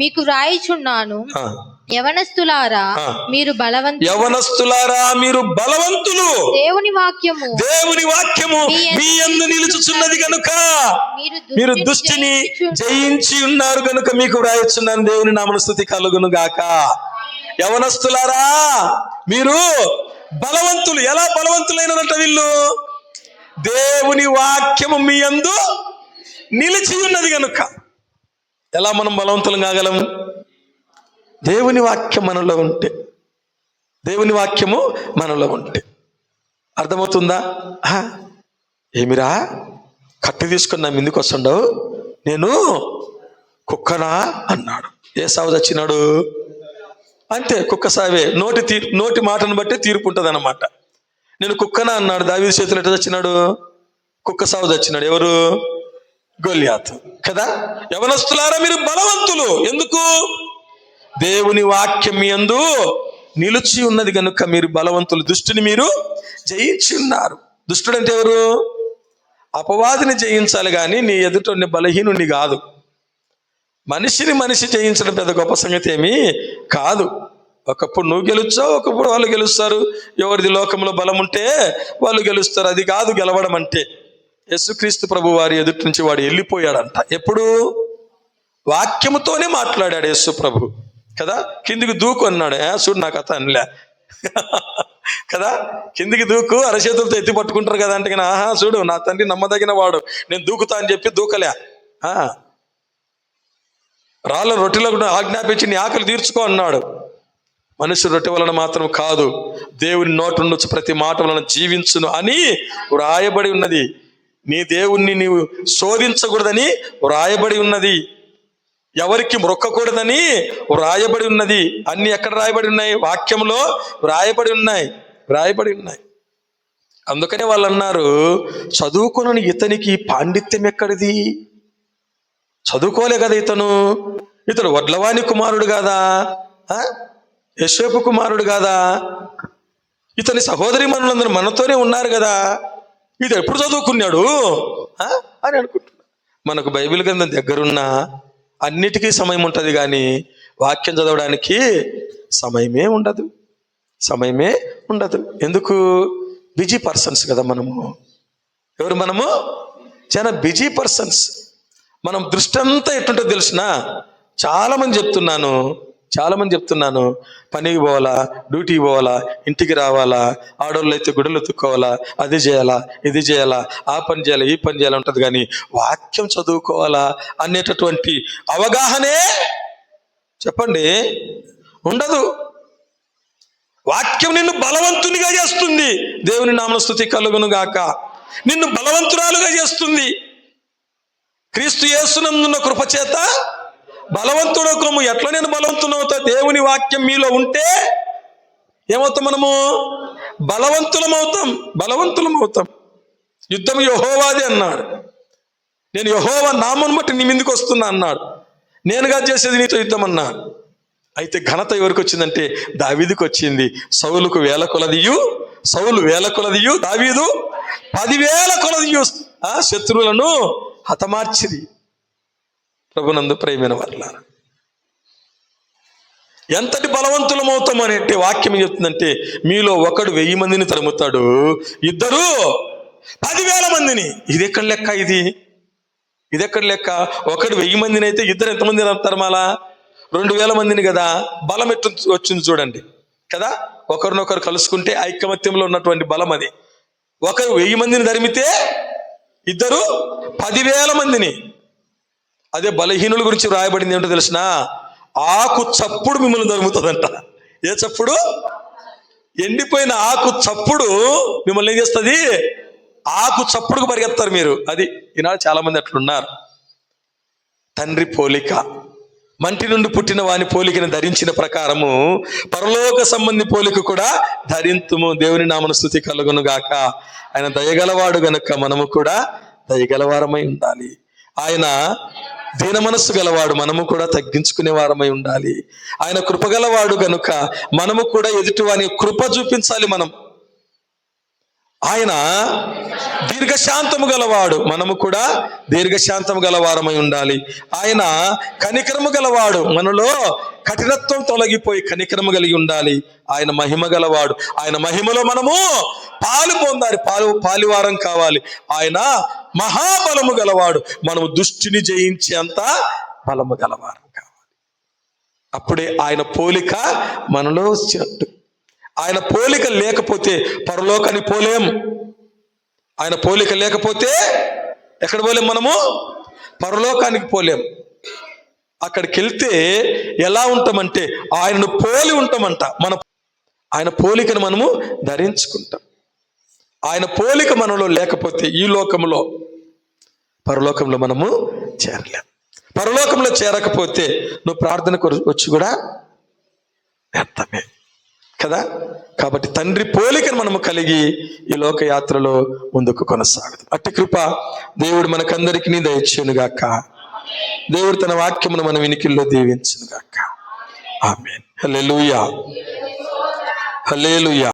మీకు రాయిచున్నాను. యవనస్తులారా, మీరు బలవంతులు. దేవుని వాక్యము మీ యందు నిలుచుచున్నది గనుక మీరు దుష్టిని జయించి ఉన్నారు గనుక మీకు రాయిచున్నాను. దేవుని నామమున స్తుతి కలుగును గాక. యవనస్తులారా, మీరు బలవంతులు. ఎలా బలవంతులైనట వీళ్ళు? దేవుని వాక్యము మీ యందు నిలిచి ఉన్నది గనుక. ఎలా మనం బలవంతులం కాగలం? దేవుని వాక్యం మనలో ఉంటే. దేవుని వాక్యము మనలో ఉంటే. అర్థమవుతుందా? ఏమిరా కత్తి తీసుకొని నా ముందుకు వస్తుండవు? నేను కుక్కనా అన్నాడు. ఏసావు చచ్చినాడు అంతే. కుక్క సావే. నోటి మాటను బట్టి తీర్పు ఉంటుంది అన్నమాట. నేను కుక్కనా అన్నాడు. దావీదు చేతులు ఎట్లా చచ్చినాడు? కుక్క సావు చచ్చినాడు. ఎవరు? గొల్యాతు కదా. యవనస్తులారా, మీరు బలవంతులు. ఎందుకు? దేవుని వాక్యం మీ యందు నిలిచి ఉన్నది కనుక మీరు బలవంతులు. దుష్టుని మీరు జయించి ఉన్నారు. దుష్టుడు అంటే ఎవరు? అపవాదిని జయించాలి కానీ నీ ఎదుట బలహీనుని కాదు. మనిషి జయించడం పెద్ద గొప్ప సంగతి ఏమీ కాదు. ఒకప్పుడు నువ్వు గెలుచావు, ఒకప్పుడు వాళ్ళు గెలుస్తారు. ఎవరిది లోకంలో బలం ఉంటే వాళ్ళు గెలుస్తారు. అది కాదు గెలవడం అంటే. యేసుక్రీస్తు ప్రభు వారి ఎదుటి నుంచి వాడు వెళ్ళిపోయాడంట. ఎప్పుడు? వాక్యముతోనే మాట్లాడాడు యేసు ప్రభు కదా. కిందికి దూకు అన్నాడు. చూడు నా కథ అనిలే కదా. కిందికి దూకు, అరచేతులతో ఎత్తి పట్టుకుంటారు కదా అంటే, చూడు నా తండ్రి నమ్మదగిన వాడు, నేను దూకుతా అని చెప్పి దూకలే. రాళ్ళ రొట్టెలకు ఆజ్ఞాపించి నీ ఆకలి తీర్చుకో అన్నాడు. మనుషుల రొట్టె వలన మాత్రం కాదు, దేవుని నోటి నుంచి ప్రతి మాట వలన జీవించును అని వ్రాయబడి ఉన్నది. నీ దేవుణ్ణి నీవు శోధించకూడదని వ్రాయబడి ఉన్నది. ఎవరికి మొక్కకూడదని వ్రాయబడి ఉన్నది. అన్ని ఎక్కడ రాయబడి ఉన్నాయి? వాక్యంలో వ్రాయబడి ఉన్నాయి. అందుకనే వాళ్ళు అన్నారు, చదువుకుని ఇతనికి పాండిత్యం ఎక్కడిది? చదువుకోలే కదా ఇతను వడ్లవాణి కుమారుడు కాదా? యోసేపు కుమారుడు కాదా? ఇతని సహోదరి మనులందరూ మనతోనే ఉన్నారు కదా, ఇది ఎప్పుడు చదువుకున్నాడు అని అనుకుంటున్నా. మనకు బైబిల్ గ్రంథం దగ్గరున్నా అన్నిటికీ సమయం ఉంటుంది, కానీ వాక్యం చదవడానికి సమయమే ఉండదు. ఎందుకు? బిజీ పర్సన్స్ కదా మనము. ఎవరు మనము? చాలా బిజీ పర్సన్స్. మనం దృష్టి అంతా ఎట్టుంటో తెలిసిన చాలా మంది చెప్తున్నాను, పనికి పోవాలా, డ్యూటీకి పోవాలా, ఇంటికి రావాలా, ఆడవాళ్ళు అయితే గుడ్డలు ఉతుక్కోవాలా, అది చేయాలా, ఇది చేయాలా, ఆ పని చేయాలా, ఈ పని చేయాలా ఉంటుంది. కానీ వాక్యం చదువుకోవాలా అనేటటువంటి అవగాహనే చెప్పండి ఉండదు. వాక్యం నిన్ను బలవంతునిగా చేస్తుంది. దేవుని నామమున స్తుతి కలుగును గాక. నిన్ను బలవంతురాలుగా చేస్తుంది. క్రీస్తు యేసునందున్న కృపచేత బలవంతుడకము. ఎట్లా నేను బలవంతునవుతా? దేవుని వాక్యం మీలో ఉంటే ఏమవుతాం? మనము బలవంతులమవుతాం. యుద్ధం యెహోవాది అన్నాడు. నేను యెహోవా నామమును బట్టి నీ మీదకి వస్తున్నా అన్నాడు. నేనుగా చేసేది నీతో యుద్ధం అన్నాడు. అయితే ఘనత ఎవరికి వచ్చిందంటే దావీదుకు వచ్చింది. సౌలుకు 1000 కొలదియు, సౌలు 1000 కొలదియు, దావీదు 10,000 కొలదియు శత్రువులను హతమార్చిది. ప్రభునందు ప్రియమైన వారలారా, ఎంతటి బలవంతులమవుతాం అనేటి వాక్యం చెప్తుందంటే, మీలో ఒకడు 1000 మందిని తరుముతాడు, ఇద్దరు 10,000 మందిని. ఇది ఎక్కడ లెక్క? ఒకడు 1000 మందిని అయితే ఇద్దరు ఎంతమంది తరమాలా? 2,000 మందిని కదా. బలం ఎట్టు వచ్చింది చూడండి కదా. ఒకరినొకరు కలుసుకుంటే ఐకమత్యంలో ఉన్నటువంటి బలం అది. ఒకరు 1000 మందిని తరిమితే ఇద్దరు 10,000 మందిని. అదే బలహీనుల గురించి రాయబడింది ఏమిటో తెలిసిన? ఆకు చప్పుడు మిమ్మల్ని తరుముతుందంట. ఏ చప్పుడు? ఎండిపోయిన ఆకు చప్పుడు మిమ్మల్ని ఏం చేస్తుంది? ఆకు చప్పుడుకు పరిగెత్తారు మీరు. అది ఈనాడు చాలా మంది అట్లున్నారు. తండ్రి పోలిక, మంటి నుండి పుట్టిన వాని పోలికను ధరించిన ప్రకారము పరలోక సంబంధి పోలిక కూడా ధరింతుము. దేవుని నామమున స్తుతి కలుగును గాక. ఆయన దయగలవాడు గనుక మనము కూడా దయగలవారమై ఉండాలి. ఆయన దీన మనస్సు గలవాడు, మనము కూడా తగ్గించుకునే వారమై ఉండాలి. ఆయన కృపగలవాడు గనుక మనము కూడా ఎదుటివాని కృప చూపించాలి. ఆయన దీర్ఘశాంతము గలవాడు, మనము కూడా దీర్ఘశాంతము గలవారమై ఉండాలి. ఆయన కనికరము గలవాడు, మనలో కఠినత్వం తొలగిపోయి కనికరము కలిగి ఉండాలి. ఆయన మహిమ గలవాడు, ఆయన మహిమలో మనము పాలు పొందాలి, పాలివారం కావాలి. ఆయన మహాబలము గలవాడు, మనము దుష్టిని జయించేంత బలము గలవారం కావాలి. అప్పుడే ఆయన పోలిక మనలో వచ్చేట్టు. ఆయన పోలిక లేకపోతే పరలోకానికి పోలేం. ఆయన పోలిక లేకపోతే ఎక్కడ పోలేం? మనము పరలోకానికి పోలేం. అక్కడికి వెళ్తే ఎలా ఉంటామంటే ఆయనను పోలి ఉంటామంట. ఆయన పోలికను మనము ధరించుకుంటాం. ఆయన పోలిక మనలో లేకపోతే ఈ లోకంలో, పరలోకంలో మనము చేరలేం. పరలోకంలో చేరకపోతే నువ్వు ప్రార్థనకు వచ్చి కూడా వ్యర్థమే కదా. కాబట్టి తండ్రి పోలికను మనము కలిగి ఈ లోకయాత్రలో ముందుకు కొనసాగుతాం. అట్టి కృప దేవుడు మనకందరికీ దయచేయునుగాక. దేవుడు తన వాక్యమును మన వినికిల్లో దీవించునుగాక. ఆమేన్. హల్లెలూయా, హల్లెలూయా.